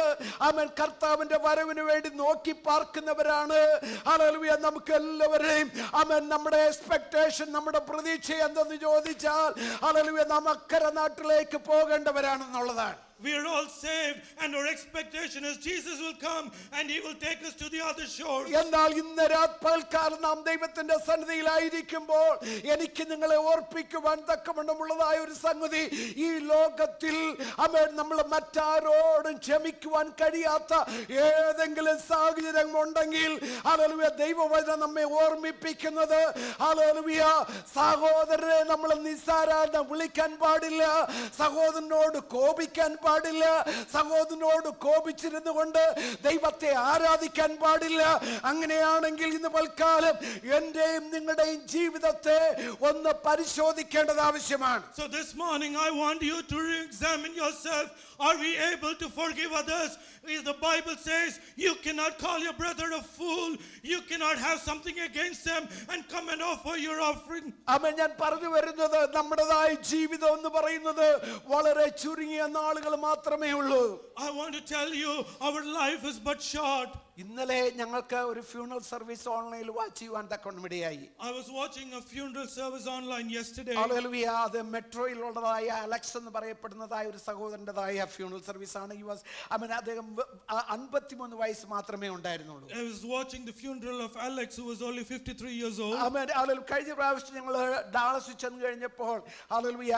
അവൻ കർത്താവിന്റെ വരവിന് വേണ്ടി നോക്കി പാർക്കുന്നവരാണ്. ഹല്ലേലൂയ. നമുക്ക് എല്ലാവരെയും അവൻ നമ്മുടെ എക്സ്പെക്ടേഷൻ, നമ്മുടെ പ്രതീക്ഷ എന്തെന്ന് ചോദിച്ചാൽ ഹല്ലേലൂയ നാം അക്കരെ നാട്ടിലേക്ക് പോകേണ്ടവരാണെന്നുള്ളതാണ്. We are all saved and our expectation is Jesus will come and he will take us to the other shore. എന്നാൽ ഇന്ന് രാത്രികാലം നാം ദൈവത്തിന്റെ സന്നിധിയിലായിരിക്കുമ്പോൾ എനിക്ക് നിങ്ങളെ ഓർപ്പിക്കുവാൻ തക്കവണ്ണമുള്ളതായ ഒരു സംഗതി, ഈ ലോകത്തിൽ നമ്മൾ മറ്റാരോടും ക്ഷമിക്കുവാൻ കഴിയാത്ത ഏതെങ്കിലും സാഹചര്യം ഉണ്ടെങ്കിൽ ഹല്ലേലൂയ ദൈവവചനം നമ്മെ ഓർമ്മിപ്പിക്കുന്നത്, ഹല്ലേലൂയ സഹോദരനെ നമ്മൾ നിസ്സാരാന്ന് വിളിക്കാൻ പാടില്ല, സഹോദരനോട് കോപിക്കാൻ പാടില്ല, സഹോദരനോട് കോപിച്ചിരുന്നു കൊണ്ട് ദൈവത്തെ ആരാധിക്കാൻ പാടില്ല. അങ്ങനെയാണെങ്കിൽ ഇന്ന് പൽക്കാലം എന്റെയും നിങ്ങളുടെയും ജീവിതത്തെ ഒന്ന് പരിശോധിക്കേണ്ടത് ആവശ്യമാണ്. So this morning I want you to re-examine yourself. Are we able to forgive others? The Bible says you cannot call your brother a fool. You cannot have something against them and come and offer your offering. ആമേൻ. ഞാൻ പറഞ്ഞു വരുന്നത് നമ്മുടേതായ ജീവിതം എന്ന് പറയുന്നത് വളരെ ചുരുങ്ങിയ നാളുകൾ മാത്രമേ ഉള്ളൂ. I want to tell you our life is but short. ഇന്നലെ ഞങ്ങൾക്ക് ഒരു ഫ്യൂണറൽ സർവീസ് ഓൺലൈനിൽ വാച്ച് ചെയ്യുവാൻ തക്കവണ്ണമിടയായി. I was watching a funeral service online yesterday. Hallelujah. അത് മെട്രോയിലുള്ളതായ അലക്സ് എന്ന് പറയപ്പെടുന്നതായ ഒരു സഹോദരന്റേതായ ഫ്യൂണറൽ സർവീസ് ആണ്. അദ്ദേഹം 53 വയസ്സ് മാത്രമേ ഉണ്ടായിരുന്നുള്ളൂ. I was watching the funeral of Alex who was only 53 years old. കഴിഞ്ഞ പ്രാവശ്യം ഞങ്ങൾ ഡാളസിൽ ചെന്ന് കഴിഞ്ഞപ്പോൾ ഹല്ലേലൂയ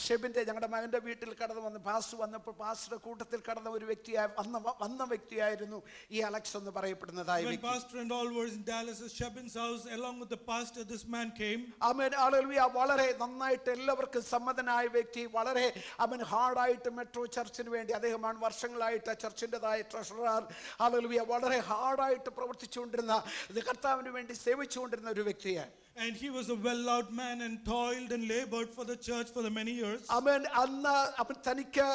ഷെബിന്റെ ഞങ്ങളുടെ മകന്റെ വീട്ടിൽ കടന്നു വന്ന് പാസ്റ്റർ വന്നപ്പോൾ പാസ്റ്ററുടെ കൂട്ടത്തിൽ കടന്ന ഒരു വന്ന വ്യക്തിയായിരുന്നു ഈ അലക്സ് എന്ന് പറയപ്പെടുന്നതായ When വ്യക്തി. pastor and all were in Dallas at Shebin's house along with the pastor, this man came. Amen. Hallelujah. വളരെ നന്നായിട്ട് എല്ലാവർക്കും സമ്മതനായ വ്യക്തി, വളരെ ഹാർഡായിട്ട് മെട്രോ ചർച്ചിന് വേണ്ടി അദ്ദേഹമാണ് വർഷങ്ങളായിട്ട് ചർച്ചിൻ്റെതായ ട്രഷറർ. ഹല്ലേലൂയ. വളരെ ഹാർഡായിട്ട് പ്രവർത്തിച്ചുകൊണ്ടിരുന്ന കർത്താവിന് വേണ്ടി സേവിച്ചുകൊണ്ടിരുന്ന ഒരു വ്യക്തിയാണ്. And he was a well-loved man and toiled and labored for the church for the many years. ആമേൻ. അന്ന് തനിക്ക്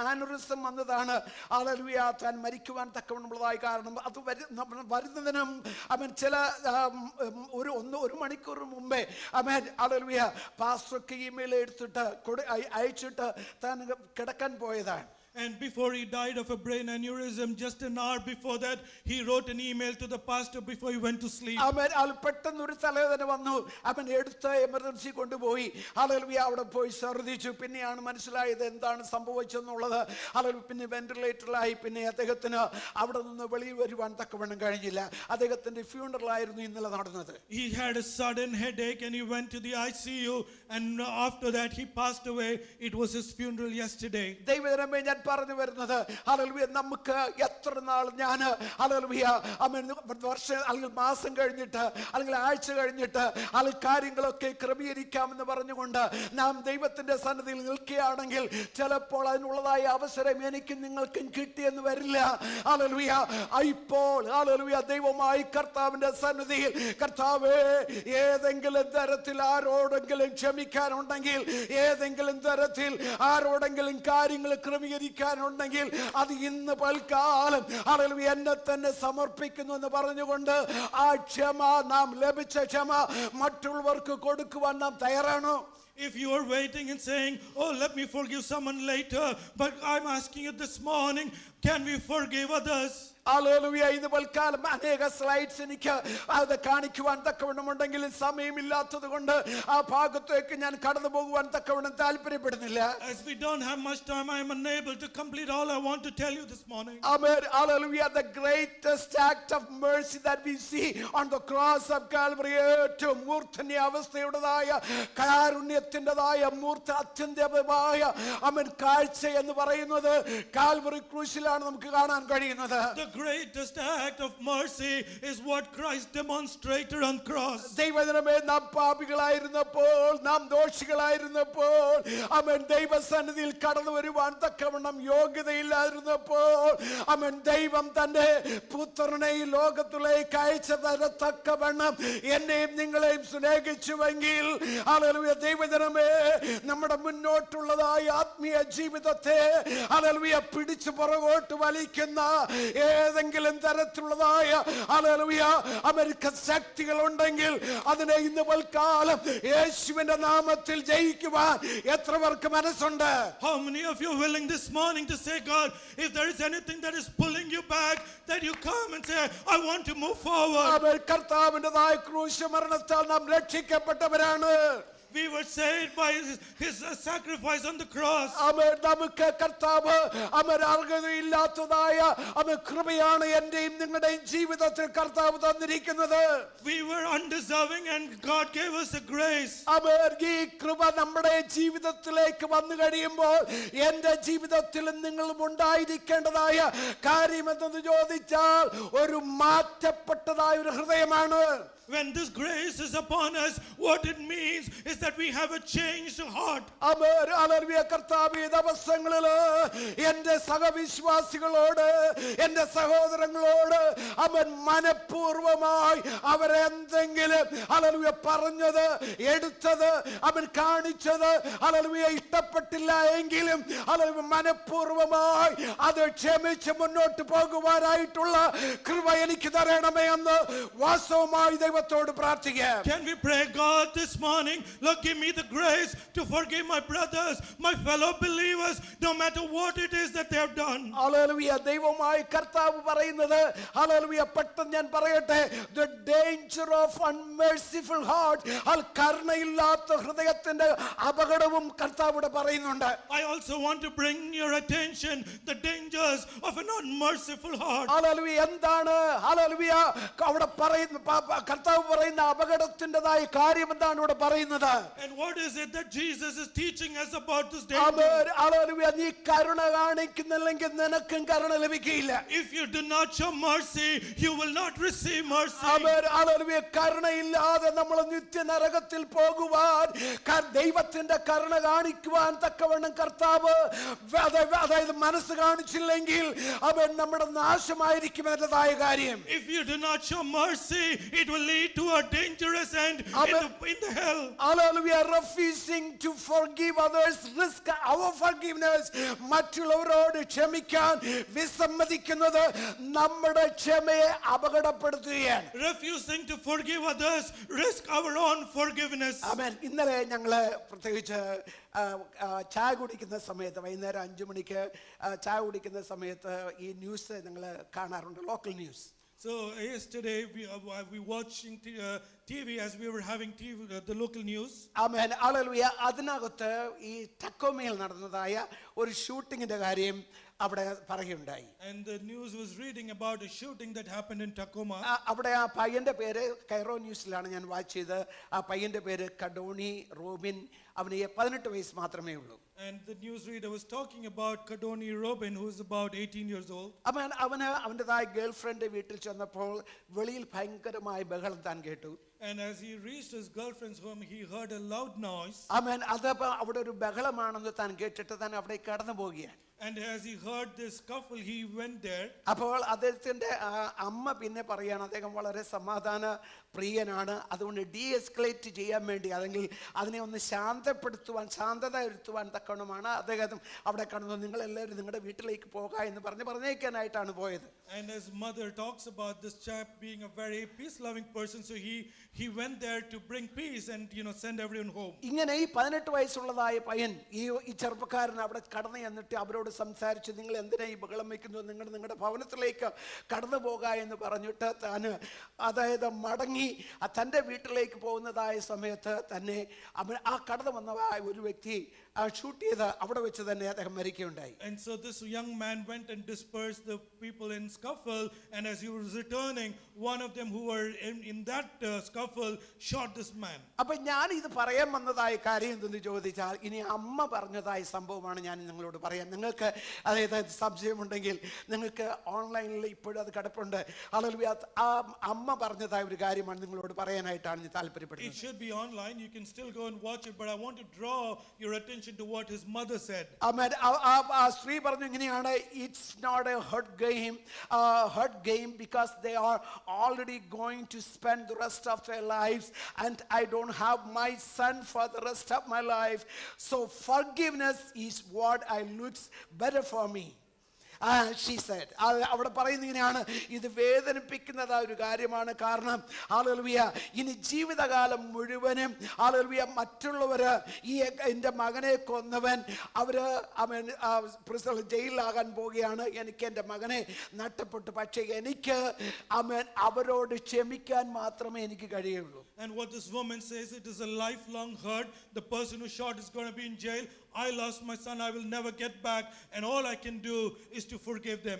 ആനുറിസം വന്നതാണ്. ഹല്ലേലൂയ. താൻ മരിക്കുവാൻ തക്കവണ്ണമുള്ളതായ കാരണം അത് വരുന്നതിനും ചില ഒരു മണിക്കൂർ മുമ്പേ ഹല്ലേലൂയ പാസ്റ്റർക്ക് ഇമെയിൽ എടുത്തിട്ട് അയച്ചിട്ട് താൻ കിടക്കാൻ പോയതാണ്. And before he died of a brain aneurysm, just an hour before that, he wrote an email to the pastor before he went to sleep. അവൻ പെട്ടെന്ന് ഒരു തലവേദന വന്നു. അവൻ എടുത്ത് എമർജൻസി കൊണ്ടുപോയി. ഹല്ലേലൂയ. അവിടെ പോയി ഛർദ്ദിച്ചു. പിന്നെയാണ് മനസ്സിലായത് എന്താണ് സംഭവിച്ചെന്നുള്ളത്. ഹല്ലേലൂയ. പിന്നെ വെന്റിലേറ്ററിലായി. പിന്നെ അദ്ദേഹത്തിന് അവിടെ നിന്ന് വെളിയിൽ വരുവാൻ തക്കവണ്ണം കഴിഞ്ഞില്ല. അദ്ദേഹത്തിന്റെ ഫ്യൂണറലായിരുന്നു ഇന്നലെ നടന്നത്. He had a sudden headache and he went to the ICU, and after that he passed away. It was his funeral yesterday. ദൈവജനമേ, ഞാൻ പറഞ്ഞു വരുന്നത് ഹല്ലേലൂയ, നമുക്ക് എത്ര നാൾ ഞാൻ ഹല്ലേലൂയ വർഷം അല്ലെങ്കിൽ മാസം കഴിഞ്ഞിട്ട് അല്ലെങ്കിൽ ആഴ്ച കഴിഞ്ഞിട്ട് അല്ലെങ്കിൽ കാര്യങ്ങളൊക്കെ ക്രമീകരിക്കാമെന്ന് പറഞ്ഞുകൊണ്ട് നാം ദൈവത്തിന്റെ സന്നിധിയിൽ നിൽക്കുകയാണെങ്കിൽ ചിലപ്പോൾ അതിനുള്ളതായ അവസരം എനിക്കും നിങ്ങൾക്കും കിട്ടിയെന്ന് വരില്ല. ഹല്ലേലൂയ. ഇപ്പോൾ ഹല്ലേലൂയ ദൈവമായി കർത്താവിന്റെ സന്നിധിയിൽ കർത്താവേ, ഏതെങ്കിലും തരത്തിൽ ആരോടെങ്കിലും ക്ഷമിക്കാനുണ്ടെങ്കിൽ, ഏതെങ്കിലും തരത്തിൽ ആരോടെങ്കിലും കാര്യങ്ങൾ ക്രമീകരിക്കാനുണ്ടെങ്കിൽ അത് ഇന്ന് പൽക്കാലം ഹല്ലേലൂയ എന്നെ തന്നെ സമർപ്പിക്കുന്നു എന്ന് പറഞ്ഞുകൊണ്ട് ആ ക്ഷമ, നാം ലഭിച്ച ക്ഷമ മറ്റുള്ളവർക്ക് കൊടുക്കുവാൻ നാം തയ്യാറാണോ? If you are waiting and saying, oh, let me forgive someone later, but I'm asking you this morning, can we forgive others? Hallelujah. ഇത് പൽക്കാലം അനേക സ്ലൈഡ്സ് എനിക്ക് അത് കാണിക്കുവാൻ തക്കവണ്ണമുണ്ടെങ്കിൽ സമയമില്ലാത്തത് കൊണ്ട് ആ ഭാഗത്തേക്ക് ഞാൻ കടന്നു പോകുവാൻ തക്കവണ്ണം താല്പര്യപ്പെടുന്നില്ല. As we don't have much time, I am unable to complete all I want to tell you this morning. Amen. Hallelujah. The greatest act of mercy that we see on the cross of Calvary, ഏറ്റവും മൂർധന്യ അവസ്ഥയുടേതായ കാരുണ്യത്തിൻ്റെതായ അത്യന്തമായ കാഴ്ച എന്ന് പറയുന്നത് കാൽവറി ക്രൂശിലാണ് നമുക്ക് കാണാൻ കഴിയുന്നത്. The greatest act of mercy is what Christ demonstrated on cross. ദൈവജനമേ, നാം പാപികളായിരുന്നപ്പോൾ, നാം ദോഷികളായിരുന്നപ്പോൾ, അവൻ ദൈവസന്നിധിയിൽ കടന്നു വരുവാൻ തക്കവണ്ണം യോഗ്യതയില്ലായിരുന്നപ്പോൾ, അവൻ ദൈവം തന്റെ പുത്രനെ ഈ ലോകത്തിലേക്ക് അയച്ചു തരത്തക്കവണ്ണം എന്നെയും നിങ്ങളെയും സ്നേഹിച്ചുവെങ്കിൽ, ഹല്ലേലൂയ ദൈവജനമേ, നമ്മുടെ മുന്നോട്ടുള്ളതായ ആത്മീയ ജീവിതത്തെ ഹല്ലേലൂയ പിടിച്ചു പുറകോട്ട് വലിക്കുന്ന ഏതെങ്കിലും തരത്തിലുള്ളതായ ഹല്ലേലൂയ അമേരിക്കൻ ശക്തികൾ ഉണ്ടെങ്കിൽ അതിനെ ഇന്ന് പൽക്കാലം യേശുവിന്റെ നാമത്തിൽ ജയിക്കുവാൻ എത്ര പേർക്ക് മനസ്സുണ്ട്? How many of you are willing this morning to say, God, if there is anything that is pulling you back, that you come and say, I want to move forward. കർത്താവിൻ്റെതായ ക്രൂശ മരണത്താൽ നാം രക്ഷിക്കപ്പെട്ടവരാണ്. We were saved by his sacrifice on the cross. നമുക്ക് കർത്താവ് അർഹതയില്ലാത്തതായ കൃപയാണ് എന്റെയും നിങ്ങളുടെയും ജീവിതത്തിൽ കർത്താവ് തന്നിരിക്കുന്നത്. We were undeserving and God gave us a grace. ഈ കൃപ നമ്മുടെ ജീവിതത്തിലേക്ക് വന്നു കഴിയുമ്പോൾ എന്റെ ജീവിതത്തിൽ നിങ്ങളും ഉണ്ടായിരിക്കേണ്ടതായ കാര്യം എന്തെന്ന് ചോദിച്ചാൽ ഒരു മാറ്റപ്പെട്ടതായ ഒരു ഹൃദയമാണ്. When this grace is upon us, what it means is that we have a changed heart. കർത്താവേ, ദിവസങ്ങളിൽ എന്റെ സഹവിശ്വാസികളോട്, എന്റെ സഹോദരങ്ങളോട് അവൻ മനഃപൂർവമായി അവരെന്തെങ്കിലും ഹല്ലേലൂയ പറഞ്ഞത്, എടുത്തത്, അവൻ കാണിച്ചത് ഹല്ലേലൂയ ഇഷ്ടപ്പെട്ടില്ല എങ്കിലും ഹല്ലേലൂയ മനഃപൂർവമായി അത് ക്ഷമിച്ച് മുന്നോട്ട് പോകുവാനായിട്ടുള്ള കൃപ എനിക്ക് തരണമേ എന്ന് വാസ്തവമായി ദൈവത്തോട് പ്രാർത്ഥിക്കാം. Can we pray, God, this morning, Lord, give me the grace to forgive my brothers, my fellow believers, no matter what it is that they have done. Hallelujah. ദൈവമായി കർത്താവ് പറയുന്നത് ഹല്ലേലൂയ, പെട്ടെന്ന് ഞാൻ പറയട്ടെ, the danger of unmerciful heart, കരുണയില്ലാത്ത ഹൃദയത്തിന്റെ അപകടവും കർത്താവ് പറയുന്നുണ്ട്. I also want to bring your attention the dangers of an unmerciful heart. Hallelujah. എന്താണ് ഹല്ലേലൂയ അവിടെ പറയുന്ന കർത്താവ് പറയുന്ന അപകടത്തിൻ്റെതായ കാര്യം എന്താണ് ഇവിടെ പറയുന്നത്? And what is it that Jesus is teaching us about this danger? നീ കരുണ കാണിക്കുന്നില്ലെങ്കിൽ നിനക്കും കരുണ ലഭിക്കില്ല. If you do not show mercy, you will not receive mercy. കരുണയില്ലാതെ നമ്മൾ നിത്യനരകത്തിൽ പോകുവാൻ ദൈവത്തിന്റെ കരുണ കാണിക്കുവാൻ തക്കവണ്ണം കർത്താവ് അതായത് മനസ്സ് കാണിച്ചില്ലെങ്കിൽ അവൻ നമ്മുടെ നാശമായിരിക്കും എന്നതായ കാര്യം. If you do not show some mercy, it will lead to a dangerous end in the hell. Hallelujah. Refusing to forgive others risk our forgiveness. മറ്റുള്ളവരോട് ക്ഷമിക്കാൻ വിസമ്മതിക്കുന്നത് നമ്മുടെ ക്ഷമയെ അപകടപ്പെടുത്തുകയാണ്. Refusing to forgive others risk our own forgiveness. ആമേൻ. ഇന്നലെ ഞങ്ങള് പ്രത്യേകിച്ച് ചായ കുടിക്കുന്ന സമയത്ത് വൈകുന്നേരം 5 മണിക്ക് ചായ കുടിക്കുന്ന സമയത്ത് ഈ ന്യൂസ് ഞങ്ങൾ കാണാറുണ്ട്, local news. So yesterday we watching TV as we were having TV, the local news. Amen. Hallelujah. അതിനകത്ത് ഈ ടക്കോമയിൽ നടന്നതായ ഒരു ഷൂട്ടിങ്ങിന്റെ കാര്യം അവിടെ പറയുകയുണ്ടായി. And the news was reading about a shooting that happened in Tacoma. അവിടെ ആ പയ്യന്റെ പേര് കൈറോ ന്യൂസിലാണ് ഞാൻ വാച്ച് ചെയ്ത്. ആ പയ്യന്റെ പേര് കഡോണി റോബിൻ. അവന് 18 വയസ്സ് മാത്രമേ ഉള്ളൂ. And the newsreader was talking about Kadoni Robin, who is about 18 years old. അവന് അവൻ്റെതായ ഗേൾ ഫ്രണ്ട് വീട്ടിൽ ചെന്നപ്പോൾ വെളിയിൽ ഭയങ്കരമായ ബഹളം താൻ കേട്ടു. And as he reached his girlfriend's home, he heard a loud noise. ആമേൻ. അതപ്പോ അവിടെ ഒരു ബഹളമാണെന്ന് താൻ കേട്ടിട്ട് താൻ അവിടെ കടന്നു പോവുകയാണ്. And as he heard this scuffle, he went there. അപ്പോൾ അദ്ദേഹത്തിന്റെ അമ്മ പിന്നെ പറയാണ് അദ്ദേഹം വളരെ സമാധാന പ്രിയനാണ്, അതുകൊണ്ട് ഡീഎസ്കലേറ്റ് ചെയ്യാൻ വേണ്ടി അല്ലെങ്കിൽ അതിനെ ഒന്ന് ശാന്തപ്പെടുത്തുവാൻ ശാന്തത വരുത്തുവാൻ തക്കവണ്ണമാണ് അദ്ദേഹം അവിടെ കടന്നു. നിങ്ങളെല്ലാവരും നിങ്ങളുടെ വീട്ടിലേക്ക് പോകാം എന്ന് പറഞ്ഞേക്കാനായിട്ടാണ് പോയത്. And his mother talks about this chap being a very peace-loving person, so he went there to bring peace and send everyone home. ഇങ്ങനെ ഈ 18 വയസ്സുള്ളതായ പയ്യൻ ഈ ചെറുപ്പക്കാരൻ അവിടെ കടന്നു എന്നിട്ട് അവരോട് സംസാരിച്ച് നിങ്ങൾ എന്തിനാ ഈ ബഹളം വയ്ക്കുന്നത്, നിങ്ങളുടെ ഭവനത്തിലേക്ക് കടന്നു പോകാ എന്ന് പറഞ്ഞിട്ട് താൻ അതായത് മടങ്ങി തൻ്റെ വീട്ടിലേക്ക് പോകുന്നതായ സമയത്ത് തന്നെ ആ കടന്നു വന്നതായ ഒരു വ്യക്തി ഷൂട്ട് ചെയ്ത് അവിടെ വെച്ച് തന്നെ അദ്ദേഹം മരിക്കുകയുണ്ടായി. And so this young man went and dispersed the people in scuffle, and as he was returning, one of them who were in that scuffle shot this man. അപ്പൊ ഞാൻ ഇത് പറയാൻ വന്നതായ കാര്യം എന്തെന്ന് ചോദിച്ചാൽ, ഇനി അമ്മ പറഞ്ഞതായ സംഭവമാണ് ഞാൻ നിങ്ങളോട് പറയാൻ. നിങ്ങൾക്ക് അതായത് സംശയമുണ്ടെങ്കിൽ നിങ്ങൾക്ക് ഓൺലൈനിൽ ഇപ്പോഴും അത് കിടപ്പുണ്ട്. ഹല്ലേലൂയ. ആ അമ്മ പറഞ്ഞതായ ഒരു കാര്യമാണ് നിങ്ങളോട് പറയാനായിട്ടാണ് ഞാൻ താല്പര്യപ്പെടുന്നത്. It should be online. You can still go and watch it, but I want to draw your attention to what his mother said. ആമേൻ. ആ സ്ത്രീ പറഞ്ഞു ഇങ്ങനെയാണ്, it's not a hurt game because they are already going to spend the rest of their lives and I don't have my son for the rest of my life, so forgiveness is what I looks better for me. She said. അവിടെ പറയുന്നത് ഇങ്ങനെയാണ്, ഇത് വേദനിപ്പിക്കുന്നതായ ഒരു കാര്യമാണ്. കാരണം ഹല്ലേലൂയ ഇനി ജീവിതകാലം മുഴുവനും ഹല്ലേലൂയ മറ്റുള്ളവര് ഈ എൻ്റെ മകനെ കൊന്നവൻ അവൻ ജയിലിലാകാൻ പോവുകയാണ്, എനിക്ക് എൻ്റെ മകനെ നഷ്ടപ്പെട്ടു, പക്ഷേ എനിക്ക് അവരോട് ക്ഷമിക്കാൻ മാത്രമേ എനിക്ക് കഴിയുള്ളൂ. And what this woman says, it is a lifelong hurt. The person who shot is going to be in jail. I lost my son, I will never get back, and all I can do is to forgive them.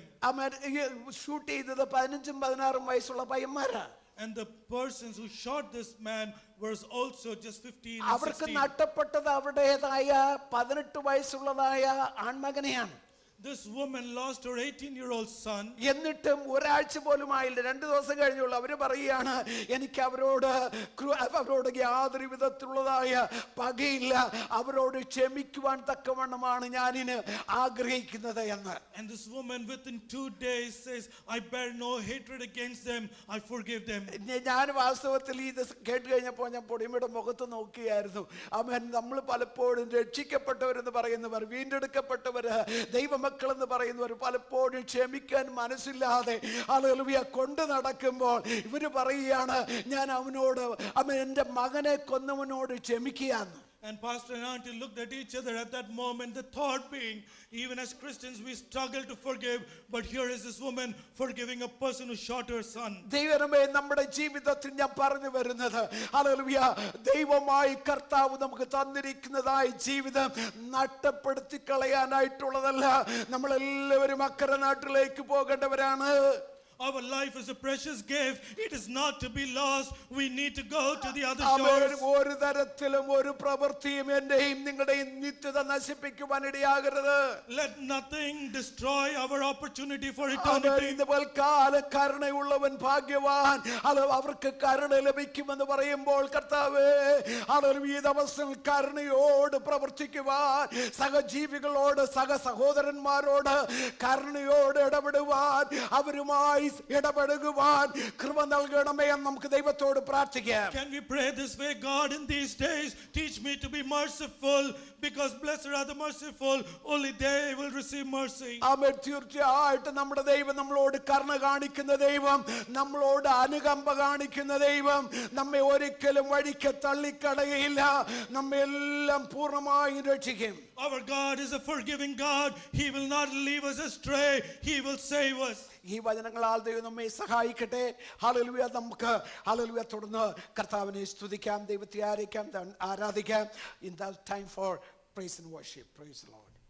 Shoot ചെയ്തത് 15-16 വയസ്സുള്ള പയ്യന്മാരാ. And the persons who shot this man was also just 15 and 16. അവർക്ക് നഷ്ടപ്പെട്ടത് അവരുടേതായ 18 വയസ്സുള്ളതായ ആൺമകനെയാണ്. This woman lost her 18-year-old son. എന്നിട്ടും ഒരാഴ്ച പോലും ആയില്ല, 2 ദിവസം കഴിഞ്ഞുള്ളൂ. അവര് പറയുകയാണ്, എനിക്ക് അവരോട് യാതൊരു വിധത്തിലുള്ളതായ പകയില്ല, അവരോട് ക്ഷമിക്കുവാൻ തക്കവണ്ണമാണ് ഞാനിന് ആഗ്രഹിക്കുന്നത് എന്ന്. And this woman within 2 days says, I bear no hatred against them, I forgive them. ഞാൻ വാസ്തവത്തിൽ ഇത് കേട്ട് കഴിഞ്ഞപ്പോൾ ഞാൻ പൊടിമയുടെ മുഖത്ത് നോക്കിയായിരുന്നു. നമ്മൾ പലപ്പോഴും രക്ഷിക്കപ്പെട്ടവരെന്ന് പറയുന്നവർ, വീണ്ടെടുക്കപ്പെട്ടവര്, ദൈവമക്കളെന്ന് പറയുന്നവർ പലപ്പോഴും ക്ഷമിക്കാൻ മനസ്സില്ലാതെ ഹല്ലേലൂയ കൊണ്ട് നടക്കുമ്പോൾ ഇവര് പറയുകയാണ്, ഞാൻ അവനോട് എൻ്റെ മകനെ കൊന്നവനോട് ക്ഷമിക്കുകയാണ്. And Pastor and Auntie looked at each other at that moment, the thought being, even as Christians we struggle to forgive, but here is this woman forgiving a person who shot her son. ദൈവമേ, നമ്മുടെ ജീവിതത്തിൽ ഞാൻ പറഞ്ഞു വരുന്നത് ഹല്ലേലൂയ ദൈവമായി കർത്താവ് നമുക്ക് തന്നിരിക്കുന്നതായ ജീവിതം നഷ്ടപ്പെടുത്തി കളയാനായിട്ടുള്ളതല്ല. നമ്മളെല്ലാവരും അക്കരെ നാട്ടിലേക്ക് പോകേണ്ടവരാണ്. Our life is a precious gift. It is not to be lost. We need to go to the other shores. ഒരു തരത്തിലും ഒരു പ്രവൃത്തിയും എന്റെയും നിങ്ങളുടെയും നിത്യത നശിപ്പിക്കുവാൻ ഇടയാകരുത്. Let nothing destroy our opportunity for eternity. കരുണയുള്ളവൻ ഭാഗ്യവാൻ, അവർക്ക് കരുണ ലഭിക്കുമെന്ന് പറയുമ്പോൾ കർത്താവേ ഈ ദിവസം കരുണയോട് പ്രവർത്തിക്കുവാൻ, സഹജീവികളോട് സഹസഹോദരന്മാരോട് കരുണയോട് ഇടപെടുവാൻ, അവരുമായി ഇടപെടുവാൻ കൃപ നൽകണമേ എന്ന് നമുക്ക് ദൈവത്തോട് പ്രാർത്ഥിക്കാം. Can we pray this way? God, in these days, teach me to be merciful, because blessed are the merciful, only they will receive mercy. ആമേൻ. തീർച്ചയായിട്ടും നമ്മുടെ ദൈവം നമ്മളോട് കരുണ കാണിക്കുന്ന ദൈവം, നമ്മളോട് അനുകമ്പ കാണിക്കുന്ന ദൈവം, നമ്മെ ഒരിക്കലും വഴിക്ക് തള്ളിക്കളയില്ല, നമ്മെല്ലാം പൂർണ്ണമായും രക്ഷിക്കും. Our God is a forgiving God. He will not leave us astray. He will save us. ഈ വചനങ്ങളാൽ ദൈവം നമ്മെ സഹായിക്കട്ടെ. ഹല്ലേലൂയ. നമുക്ക് ഹല്ലേലൂയ തുടർന്ന് കർത്താവിനെ സ്തുതിക്കാം, ദൈവത്തെ ആരാധിക്കാം. In the time for praise and worship. Praise the Lord.